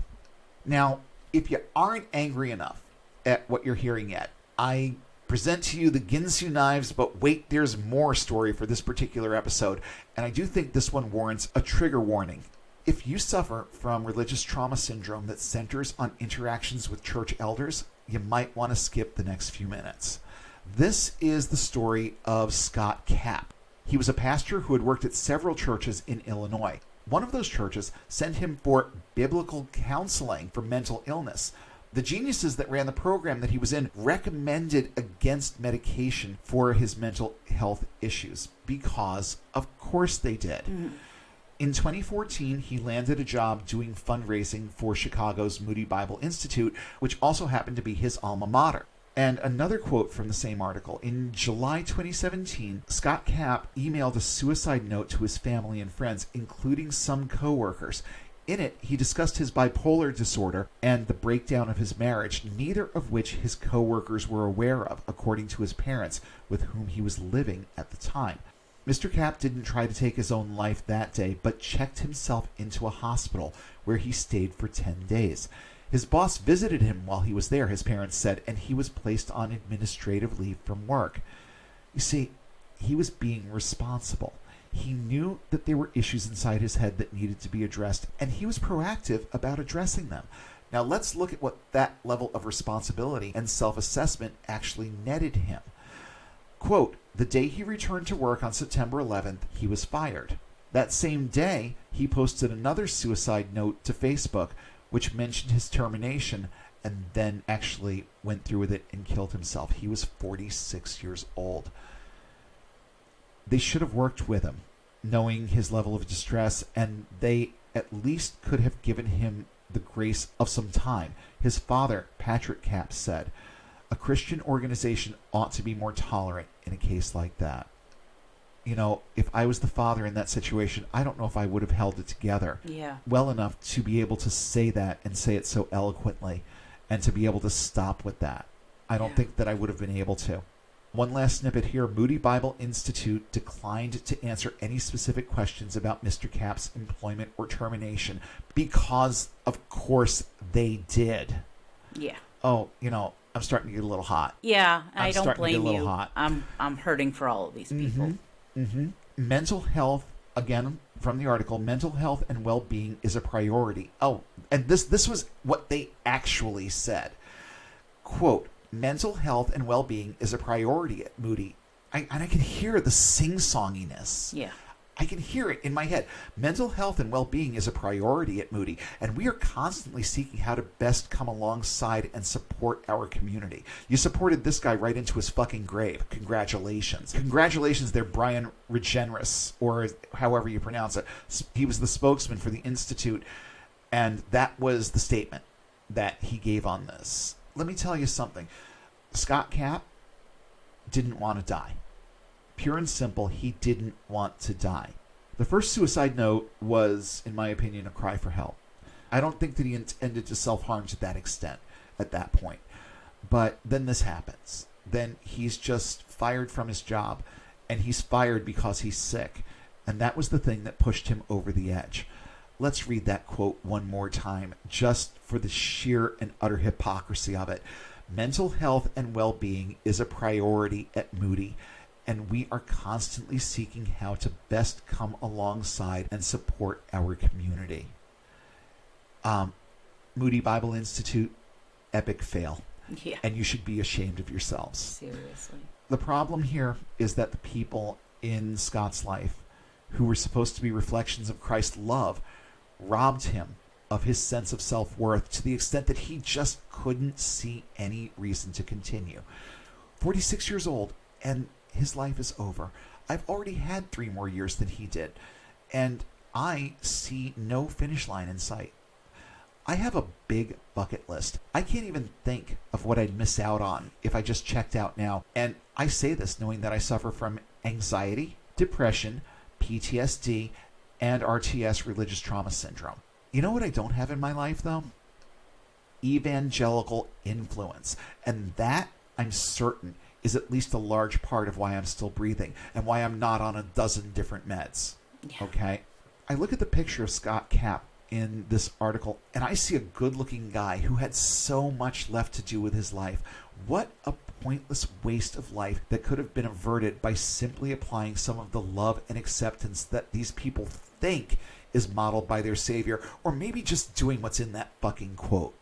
Now, if you aren't angry enough at what you're hearing yet, I present to you the Ginsu knives, but wait, there's more story for this particular episode, and I do think this one warrants a trigger warning. If you suffer from religious trauma syndrome that centers on interactions with church elders, you might want to skip the next few minutes. This is the story of Scott Capp. He was a pastor who had worked at several churches in Illinois. One of those churches sent him for biblical counseling for mental illness. The geniuses that ran the program that he was in recommended against medication for his mental health issues because, of course, they did. In 2014, he landed a job doing fundraising for Chicago's Moody Bible Institute, which also happened to be his alma mater. And another quote from the same article. In July 2017, Scott Capp emailed a suicide note to his family and friends, including some coworkers. In it, he discussed his bipolar disorder and the breakdown of his marriage, neither of which his coworkers were aware of, according to his parents, with whom he was living at the time. Mr. Capp didn't try to take his own life that day, but checked himself into a hospital where he stayed for 10 days. His boss visited him while he was there, his parents said, and he was placed on administrative leave from work. You see, he was being responsible. He knew that there were issues inside his head that needed to be addressed, and he was proactive about addressing them. Now let's look at what that level of responsibility and self-assessment actually netted him. Quote, the day he returned to work on September 11th, he was fired. That same day, he posted another suicide note to Facebook, which mentioned his termination, and then actually went through with it and killed himself. He was 46 years old. They should have worked with him, knowing his level of distress, and they at least could have given him the grace of some time. His father, Patrick Capp, said, a Christian organization ought to be more tolerant in a case like that. You know, if I was the father in that situation, I don't know if I would have held it together well enough to be able to say that and say it so eloquently and to be able to stop with that. I don't think that I would have been able to. One last snippet here. Moody Bible Institute declined to answer any specific questions about Mr. Capp's employment or termination because, of course, they did. Yeah. Oh, you know, I'm starting to get a little hot. Yeah, I don't blame you. Hot. I'm hurting for all of these people. Mental health, again, from the article, mental health and well-being is a priority. Oh, and this was what they actually said. Quote, mental health and well-being is a priority at Moody. And I can hear the sing-songiness. Yeah. I can hear it in my head. Mental health and well-being is a priority at Moody, and we are constantly seeking how to best come alongside and support our community. You supported this guy right into his fucking grave. Congratulations. Congratulations there, Brian Regeneris, or however you pronounce it. He was the spokesman for the Institute, and that was the statement that he gave on this. Let me tell you something. Scott Capp didn't want to die. Pure and simple, he didn't want to die. The first suicide note was, in my opinion, a cry for help. I don't think that he intended to self-harm to that extent at that point. But then this happens. Then he's just fired from his job, and he's fired because he's sick. And that was the thing that pushed him over the edge. Let's read that quote one more time, just for the sheer and utter hypocrisy of it. Mental health and well-being is a priority at Moody, and we are constantly seeking how to best come alongside and support our community. Moody Bible Institute, epic fail. Yeah. And you should be ashamed of yourselves. Seriously. The problem here is that the people in Scott's life, who were supposed to be reflections of Christ's love, robbed him of his sense of self-worth to the extent that he just couldn't see any reason to continue. 46 years old, and his life is over. I've already had 3 more years than he did, and I see no finish line in sight. I have a big bucket list. I can't even think of what I'd miss out on if I just checked out now. And I say this knowing that I suffer from anxiety, depression, PTSD, and RTS, religious trauma syndrome. You know what I don't have in my life, though? Evangelical influence. And that, I'm certain, is at least a large part of why I'm still breathing and why I'm not on a dozen different meds. Yeah. Okay? I look at the picture of Scott Capp in this article, and I see a good-looking guy who had so much left to do with his life. What a pointless waste of life that could have been averted by simply applying some of the love and acceptance that these people think is modeled by their Savior, or maybe just doing what's in that fucking quote.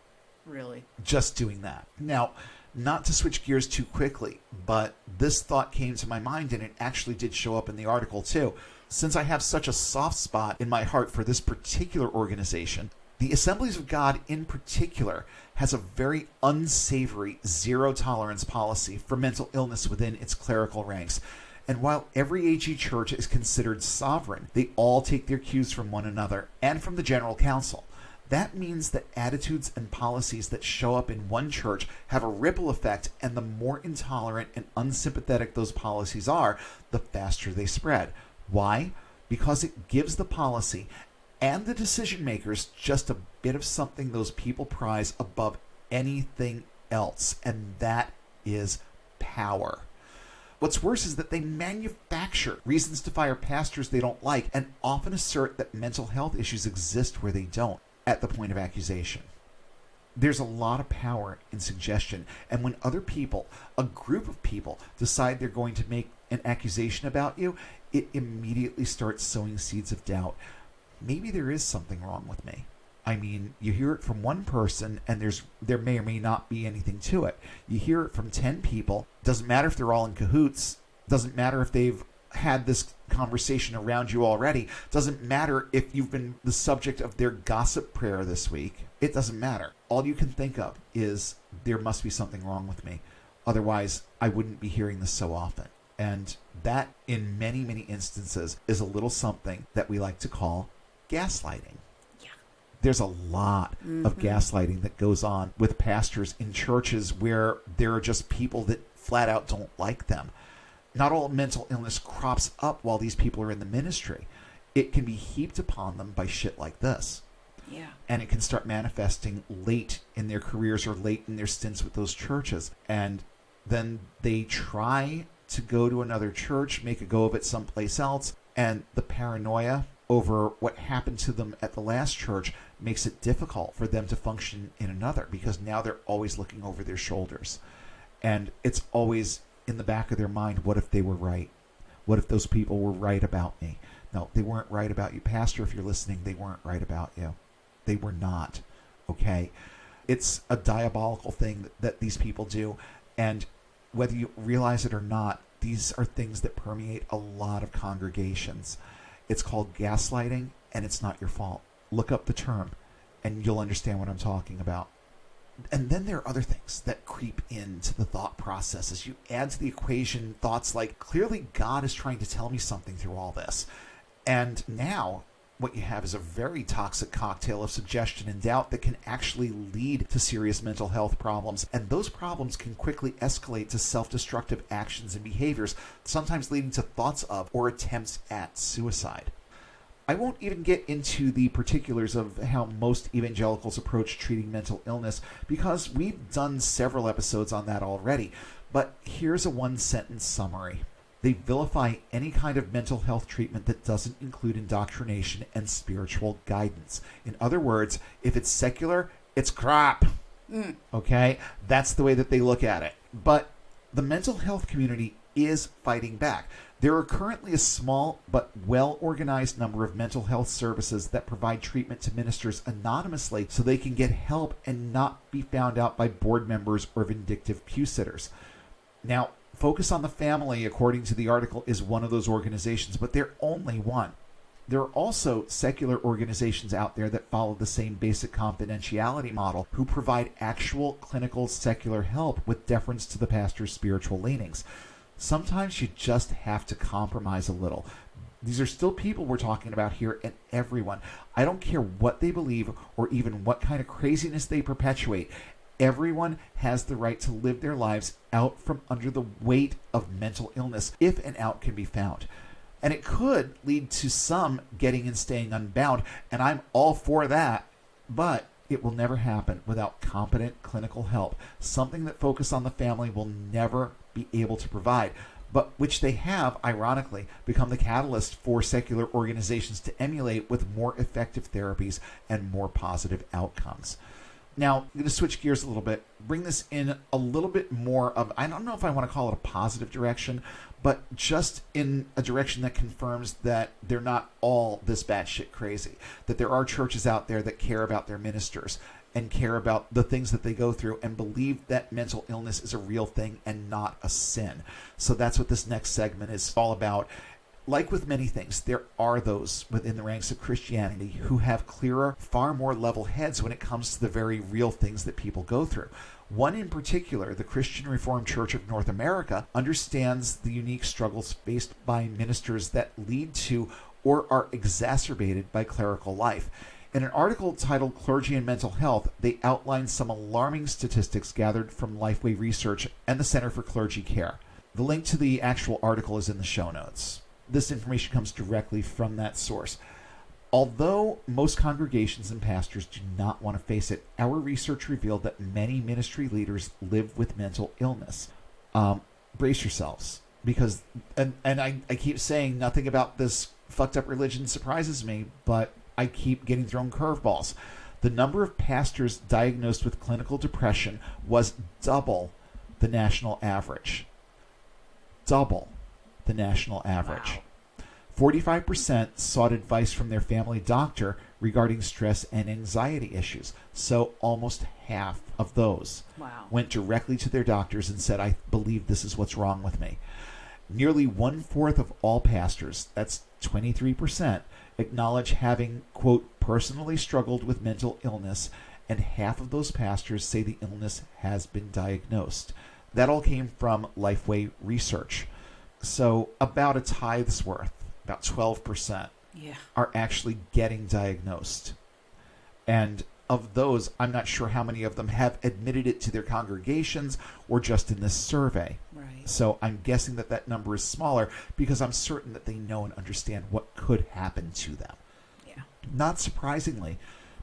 Really? Just doing that. Now, not to switch gears too quickly, but this thought came to my mind, and it actually did show up in the article too. Since I have such a soft spot in my heart for this particular organization, the Assemblies of God in particular has a very unsavory zero-tolerance policy for mental illness within its clerical ranks. And while every AG church is considered sovereign, they all take their cues from one another and from the General Council. That means that attitudes and policies that show up in one church have a ripple effect, and the more intolerant and unsympathetic those policies are, the faster they spread. Why? Because it gives the policy and the decision makers just a bit of something those people prize above anything else, and that is power. What's worse is that they manufacture reasons to fire pastors they don't like and often assert that mental health issues exist where they don't, at the point of accusation. There's a lot of power in suggestion, and when other people, a group of people, decide they're going to make an accusation about you, it immediately starts sowing seeds of doubt. Maybe there is something wrong with me. I mean, you hear it from one person, and there may or may not be anything to it. You hear it from 10 people. Doesn't matter if they're all in cahoots. Doesn't matter if they've had this conversation around you already. Doesn't matter if you've been the subject of their gossip prayer this week. It doesn't matter. All you can think of is there must be something wrong with me. Otherwise, I wouldn't be hearing this so often. And that, in many, many instances, is a little something that we like to call gaslighting. Yeah. There's a lot of gaslighting that goes on with pastors in churches where there are just people that flat out don't like them. Not all mental illness crops up while these people are in the ministry. It can be heaped upon them by shit like this. Yeah. And it can start manifesting late in their careers or late in their stints with those churches. And then they try to go to another church, make a go of it someplace else, and the paranoia over what happened to them at the last church makes it difficult for them to function in another, because now they're always looking over their shoulders. And it's always in the back of their mind, what if they were right? What if those people were right about me? No, they weren't right about you. Pastor, if you're listening, they weren't right about you. They were not. Okay? It's a diabolical thing that these people do. And whether you realize it or not, these are things that permeate a lot of congregations. It's called gaslighting, and it's not your fault. Look up the term, and you'll understand what I'm talking about. And then there are other things that creep into the thought process as you add to the equation thoughts like, clearly God is trying to tell me something through all this. And now what you have is a very toxic cocktail of suggestion and doubt that can actually lead to serious mental health problems. And those problems can quickly escalate to self-destructive actions and behaviors, sometimes leading to thoughts of or attempts at suicide. I won't even get into the particulars of how most evangelicals approach treating mental illness because we've done several episodes on that already. But here's a one-sentence summary. They vilify any kind of mental health treatment that doesn't include indoctrination and spiritual guidance. In other words, if it's secular, it's crap. Okay? That's the way that they look at it. But the mental health community is fighting back. There are currently a small but well-organized number of mental health services that provide treatment to ministers anonymously so they can get help and not be found out by board members or vindictive pew sitters. Now, Focus on the Family, according to the article, is one of those organizations, but they're only one. There are also secular organizations out there that follow the same basic confidentiality model who provide actual clinical secular help with deference to the pastor's spiritual leanings. Sometimes you just have to compromise a little. These are still people we're talking about here, and everyone. I don't care what they believe or even what kind of craziness they perpetuate. Everyone has the right to live their lives out from under the weight of mental illness, if an out can be found. And it could lead to some getting and staying unbound, and I'm all for that, but it will never happen without competent clinical help, something that Focus on the Family will never be able to provide, but which they have, ironically, become the catalyst for secular organizations to emulate with more effective therapies and more positive outcomes. Now, I'm going to switch gears a little bit, bring this in a little bit more of, I don't know if I want to call it a positive direction, but just in a direction that confirms that they're not all this batshit crazy, that there are churches out there that care about their ministers and care about the things that they go through and believe that mental illness is a real thing and not a sin. So that's what this next segment is all about. Like with many things, there are those within the ranks of Christianity who have clearer, far more level heads when it comes to the very real things that people go through. One in particular, the Christian Reformed Church of North America, understands the unique struggles faced by ministers that lead to or are exacerbated by clerical life. In an article titled Clergy and Mental Health, they outline some alarming statistics gathered from Lifeway Research and the Center for Clergy Care. The link to the actual article is in the show notes. This information comes directly from that source. Although most congregations and pastors do not want to face it, our research revealed that many ministry leaders live with mental illness. Brace yourselves, because, and I keep saying nothing about this fucked up religion surprises me, but I keep getting thrown curveballs. The number of pastors diagnosed with clinical depression was double the national average. Double the national average. Wow. 45% sought advice from their family doctor regarding stress and anxiety issues. So almost half of those went directly to their doctors and said, I believe this is what's wrong with me. Nearly 1/4 of all pastors, that's 23%, acknowledge having, quote, personally struggled with mental illness, and half of those pastors say the illness has been diagnosed. That all came from Lifeway Research. So about a tithe's worth, about 12%, are actually getting diagnosed. And of those, I'm not sure how many of them have admitted it to their congregations or just in this survey. Right. So I'm guessing that that number is smaller because I'm certain that they know and understand what could happen to them. Yeah. Not surprisingly,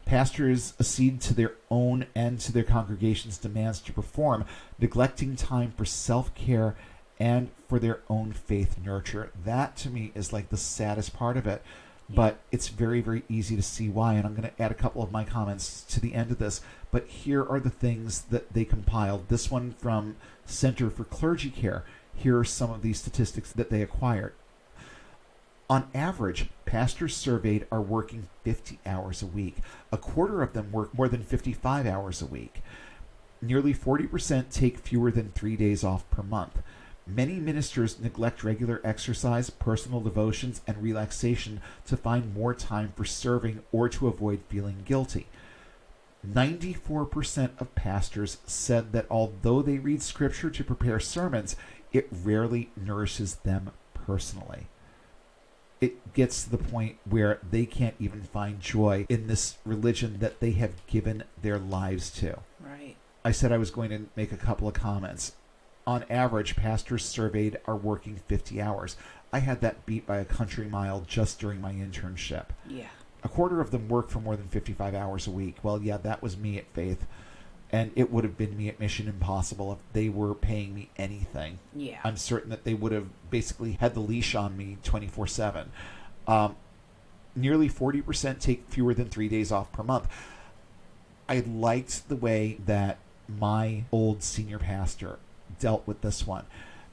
pastors accede to their own and to their congregations' demands to perform, neglecting time for self-care and for their own faith nurture. That, to me, is like the saddest part of it. But it's very, very easy to see why. And I'm going to add a couple of my comments to the end of this. But here are the things that they compiled. This one from Center for Clergy Care. Here are some of these statistics that they acquired. On average, pastors surveyed are working 50 hours a week. A quarter of them work more than 55 hours a week. Nearly 40% take fewer than 3 days off per month. Many ministers neglect regular exercise, personal devotions, and relaxation to find more time for serving or to avoid feeling guilty. 94% of pastors said that although they read scripture to prepare sermons, it rarely nourishes them personally. It gets to the point where they can't even find joy in this religion that they have given their lives to. Right. I said I was going to make a couple of comments. On average, pastors surveyed are working 50 hours. I had that beat by a country mile just during my internship. Yeah. A quarter of them work for more than 55 hours a week. Well, yeah, that was me at Faith. And it would have been me at Mission Impossible if they were paying me anything. Yeah. I'm certain that they would have basically had the leash on me 24/7. Nearly 40% take fewer than 3 days off per month. I liked the way that my old senior pastor dealt with this one,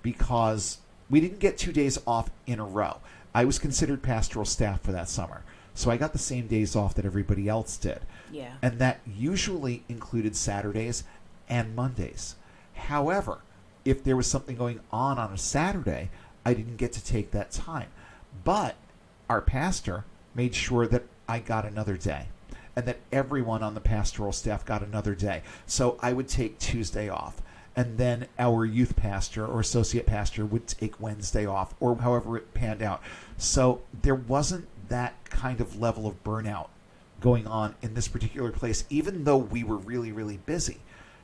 because we didn't get 2 days off in a row. I was considered pastoral staff for that summer, so I got the same days off that everybody else did. Yeah. And that usually included Saturdays and Mondays. However, if there was something going on a Saturday, I didn't get to take that time. But our pastor made sure that I got another day, and that everyone on the pastoral staff got another day. So I would take Tuesday off, and then our youth pastor or associate pastor would take Wednesday off, or however it panned out. So there wasn't that kind of level of burnout going on in this particular place. Even though we were really, really busy,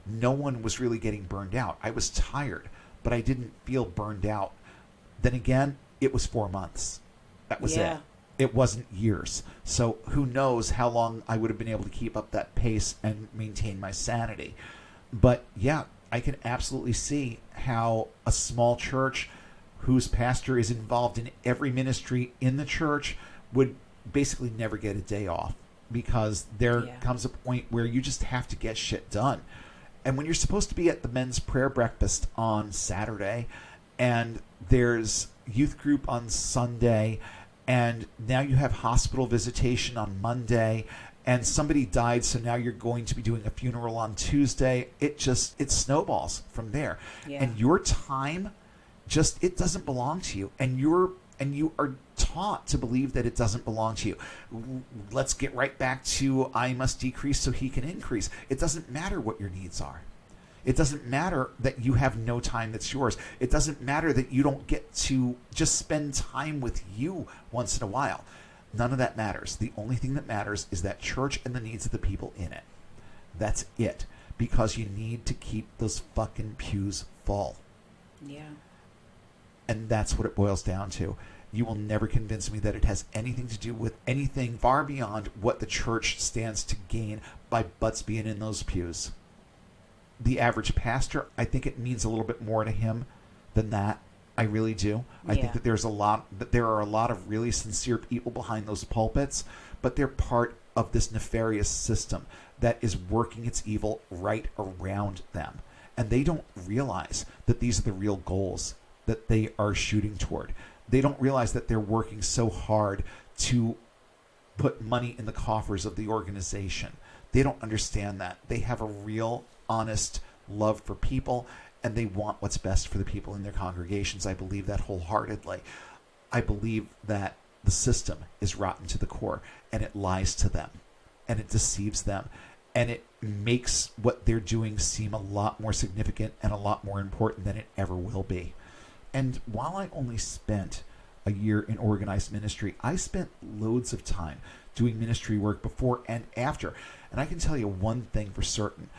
no one was really getting burned out. I was tired, but I didn't feel burned out. Then again, it was 4 months. That was it. It wasn't years. So who knows how long I would have been able to keep up that pace and maintain my sanity. But yeah, I can absolutely see how a small church whose pastor is involved in every ministry in the church would basically never get a day off, because there comes a point where you just have to get shit done. And when you're supposed to be at the men's prayer breakfast on Saturday, and there's youth group on Sunday, and now you have hospital visitation on Monday, and somebody died, so now you're going to be doing a funeral on Tuesday, it snowballs from there. Yeah. And your time it doesn't belong to you. And you are taught to believe that it doesn't belong to you. Let's get right back to I must decrease so he can increase. It doesn't matter what your needs are. It doesn't matter that you have no time that's yours. It doesn't matter that you don't get to just spend time with you once in a while. None of that matters. The only thing that matters is that church and the needs of the people in it. That's it. Because you need to keep those fucking pews full. Yeah. And that's what it boils down to. You will never convince me that it has anything to do with anything far beyond what the church stands to gain by butts being in those pews. The average pastor, I think it means a little bit more to him than that. I really do. I think that there are a lot of really sincere people behind those pulpits, but they're part of this nefarious system that is working its evil right around them. And they don't realize that these are the real goals that they are shooting toward. They don't realize that they're working so hard to put money in the coffers of the organization. They don't understand that. They have a real, honest love for people, and they want what's best for the people in their congregations. I believe that wholeheartedly. I believe that the system is rotten to the core, and it lies to them, and it deceives them, and it makes what they're doing seem a lot more significant and a lot more important than it ever will be. And while I only spent a year in organized ministry, I spent loads of time doing ministry work before and after. And I can tell you one thing for certain.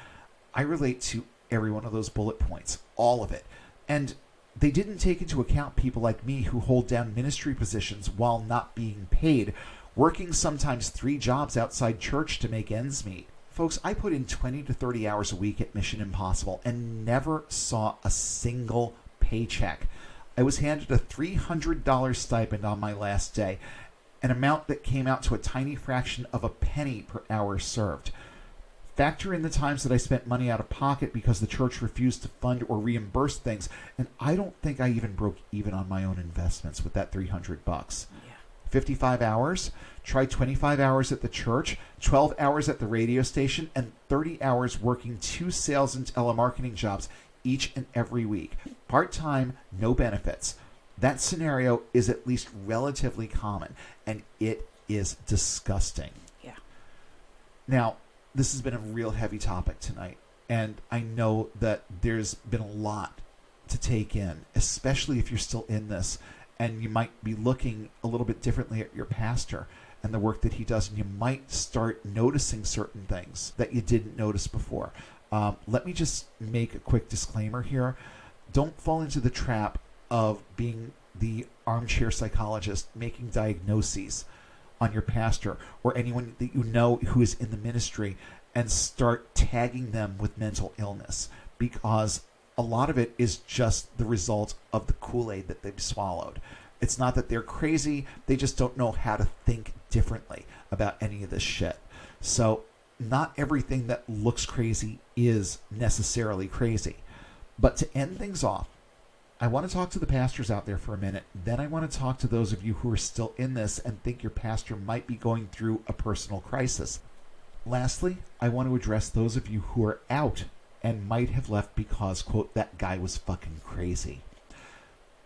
I relate to every one of those bullet points, all of it. And they didn't take into account people like me who hold down ministry positions while not being paid, working sometimes 3 jobs outside church to make ends meet. Folks, I put in 20 to 30 hours a week at Mission Impossible and never saw a single paycheck. I was handed a $300 stipend on my last day, an amount that came out to a tiny fraction of a penny per hour served. Factor in the times that I spent money out of pocket because the church refused to fund or reimburse things, and I don't think I even broke even on my own investments with that $300. Yeah. 55 hours, try 25 hours at the church, 12 hours at the radio station, and 30 hours working 2 sales and telemarketing jobs each and every week. Part-time, no benefits. That scenario is at least relatively common, and it is disgusting. Yeah. Now, this has been a real heavy topic tonight, and I know that there's been a lot to take in, especially if you're still in this, and you might be looking a little bit differently at your pastor and the work that he does, and you might start noticing certain things that you didn't notice before. Let me just make a quick disclaimer here. Don't fall into the trap of being the armchair psychologist making diagnoses on your pastor or anyone that you know who is in the ministry and start tagging them with mental illness, because a lot of it is just the result of the Kool-Aid that they've swallowed. It's not that they're crazy, they just don't know how to think differently about any of this shit. So not everything that looks crazy is necessarily crazy. But to end things off, I want to talk to the pastors out there for a minute. Then I want to talk to those of you who are still in this and think your pastor might be going through a personal crisis. Lastly, I want to address those of you who are out and might have left because, quote, that guy was fucking crazy.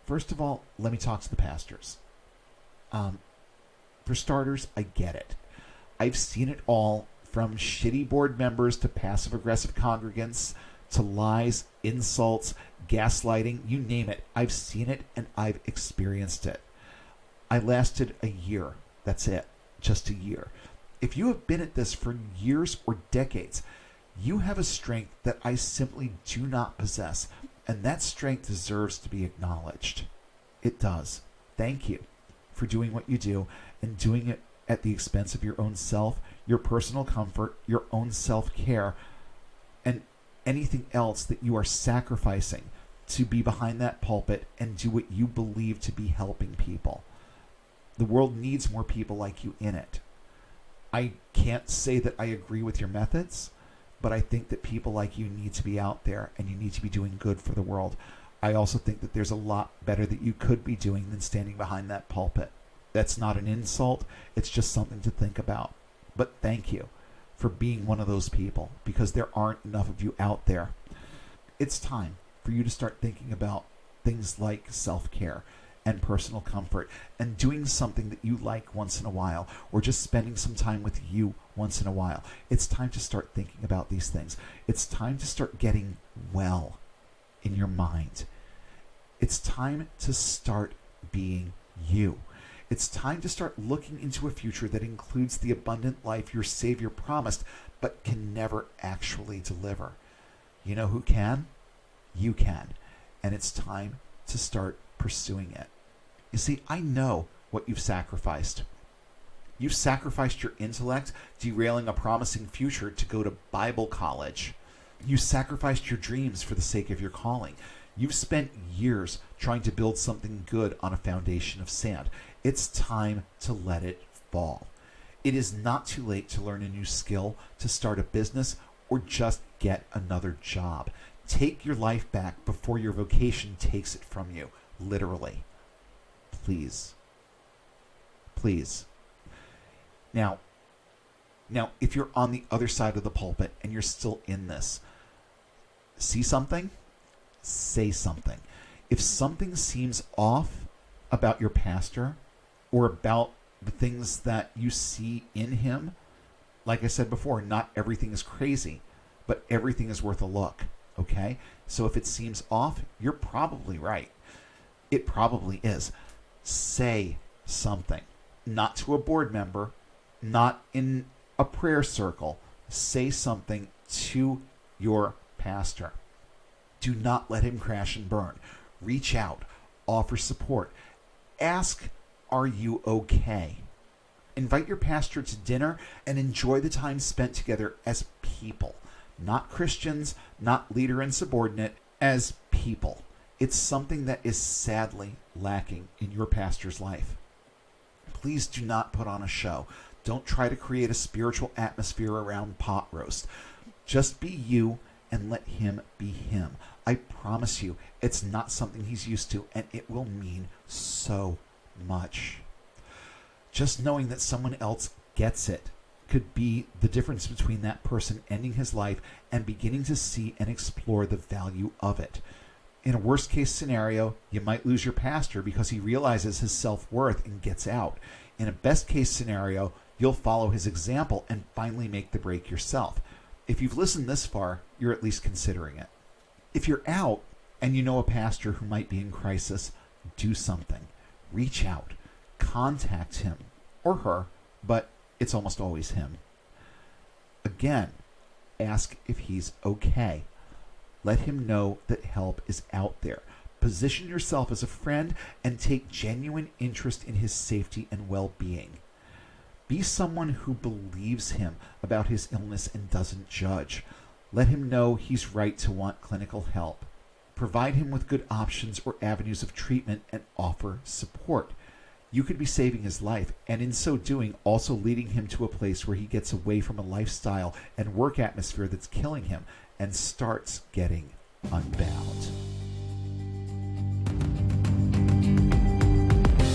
First of all, let me talk to the pastors. For starters, I get it. I've seen it all, from shitty board members to passive-aggressive congregants to lies, insults, gaslighting, you name it. I've seen it and I've experienced it. I lasted a year. That's it. Just a year. If you have been at this for years or decades, you have a strength that I simply do not possess, and that strength deserves to be acknowledged. It does. Thank you for doing what you do and doing it at the expense of your own self, your personal comfort, your own self-care, and anything else that you are sacrificing to be behind that pulpit and do what you believe to be helping people. The world needs more people like you in it. I can't say that I agree with your methods, but I think that people like you need to be out there and you need to be doing good for the world. I also think that there's a lot better that you could be doing than standing behind that pulpit. That's not an insult. It's just something to think about. But thank you for being one of those people, because there aren't enough of you out there. It's time for you to start thinking about things like self-care and personal comfort and doing something that you like once in a while, or just spending some time with you once in a while. It's time to start thinking about these things. It's time to start getting well in your mind. It's time to start being you. It's time to start looking into a future that includes the abundant life your Savior promised, but can never actually deliver. You know who can? You can. And it's time to start pursuing it. You see, I know what you've sacrificed. You've sacrificed your intellect, derailing a promising future to go to Bible college. You sacrificed your dreams for the sake of your calling. You've spent years trying to build something good on a foundation of sand. It's time to let it fall. It is not too late to learn a new skill, to start a business, or just get another job. Take your life back before your vocation takes it from you, literally. Please. Please. Now, if you're on the other side of the pulpit and you're still in this, see something? Say something. If something seems off about your pastor or about the things that you see in him, like I said before, not everything is crazy, but everything is worth a look, okay? So if it seems off, you're probably right. It probably is. Say something. Not to a board member, not in a prayer circle. Say something to your pastor. Do not let him crash and burn. Reach out. Offer support. Ask, are you okay? Invite your pastor to dinner and enjoy the time spent together as people. Not Christians, not leader and subordinate, as people. It's something that is sadly lacking in your pastor's life. Please do not put on a show. Don't try to create a spiritual atmosphere around pot roast. Just be you and let him be him. I promise you, it's not something he's used to, and it will mean so much. Just knowing that someone else gets it could be the difference between that person ending his life and beginning to see and explore the value of it. In a worst case scenario, you might lose your pastor because he realizes his self-worth and gets out. In a best case scenario, you'll follow his example and finally make the break yourself. If you've listened this far, you're at least considering it. If you're out and you know a pastor who might be in crisis, do something. Reach out. Contact him or her, but it's almost always him. Again, ask if he's okay. Let him know that help is out there. Position yourself as a friend and take genuine interest in his safety and well-being. Be someone who believes him about his illness and doesn't judge. Let him know he's right to want clinical help. Provide him with good options or avenues of treatment and offer support. You could be saving his life, and in so doing, also leading him to a place where he gets away from a lifestyle and work atmosphere that's killing him and starts getting unbound.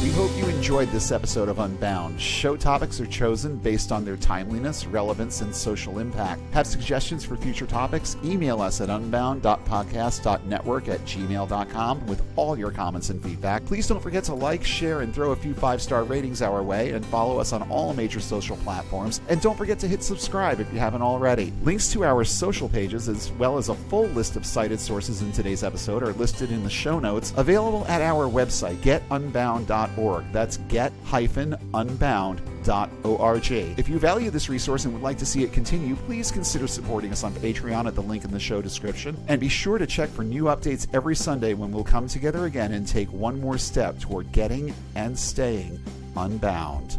We hope you enjoyed this episode of Unbound. Show topics are chosen based on their timeliness, relevance, and social impact. Have suggestions for future topics? Email us at unbound.podcast.network@gmail.com with all your comments and feedback. Please don't forget to like, share, and throw a few 5-star ratings our way, and follow us on all major social platforms. And don't forget to hit subscribe if you haven't already. Links to our social pages, as well as a full list of cited sources in today's episode, are listed in the show notes, available at our website, getunbound.org. That's get-unbound.org. If you value this resource and would like to see it continue, please consider supporting us on Patreon at the link in the show description. And be sure to check for new updates every Sunday when we'll come together again and take one more step toward getting and staying unbound.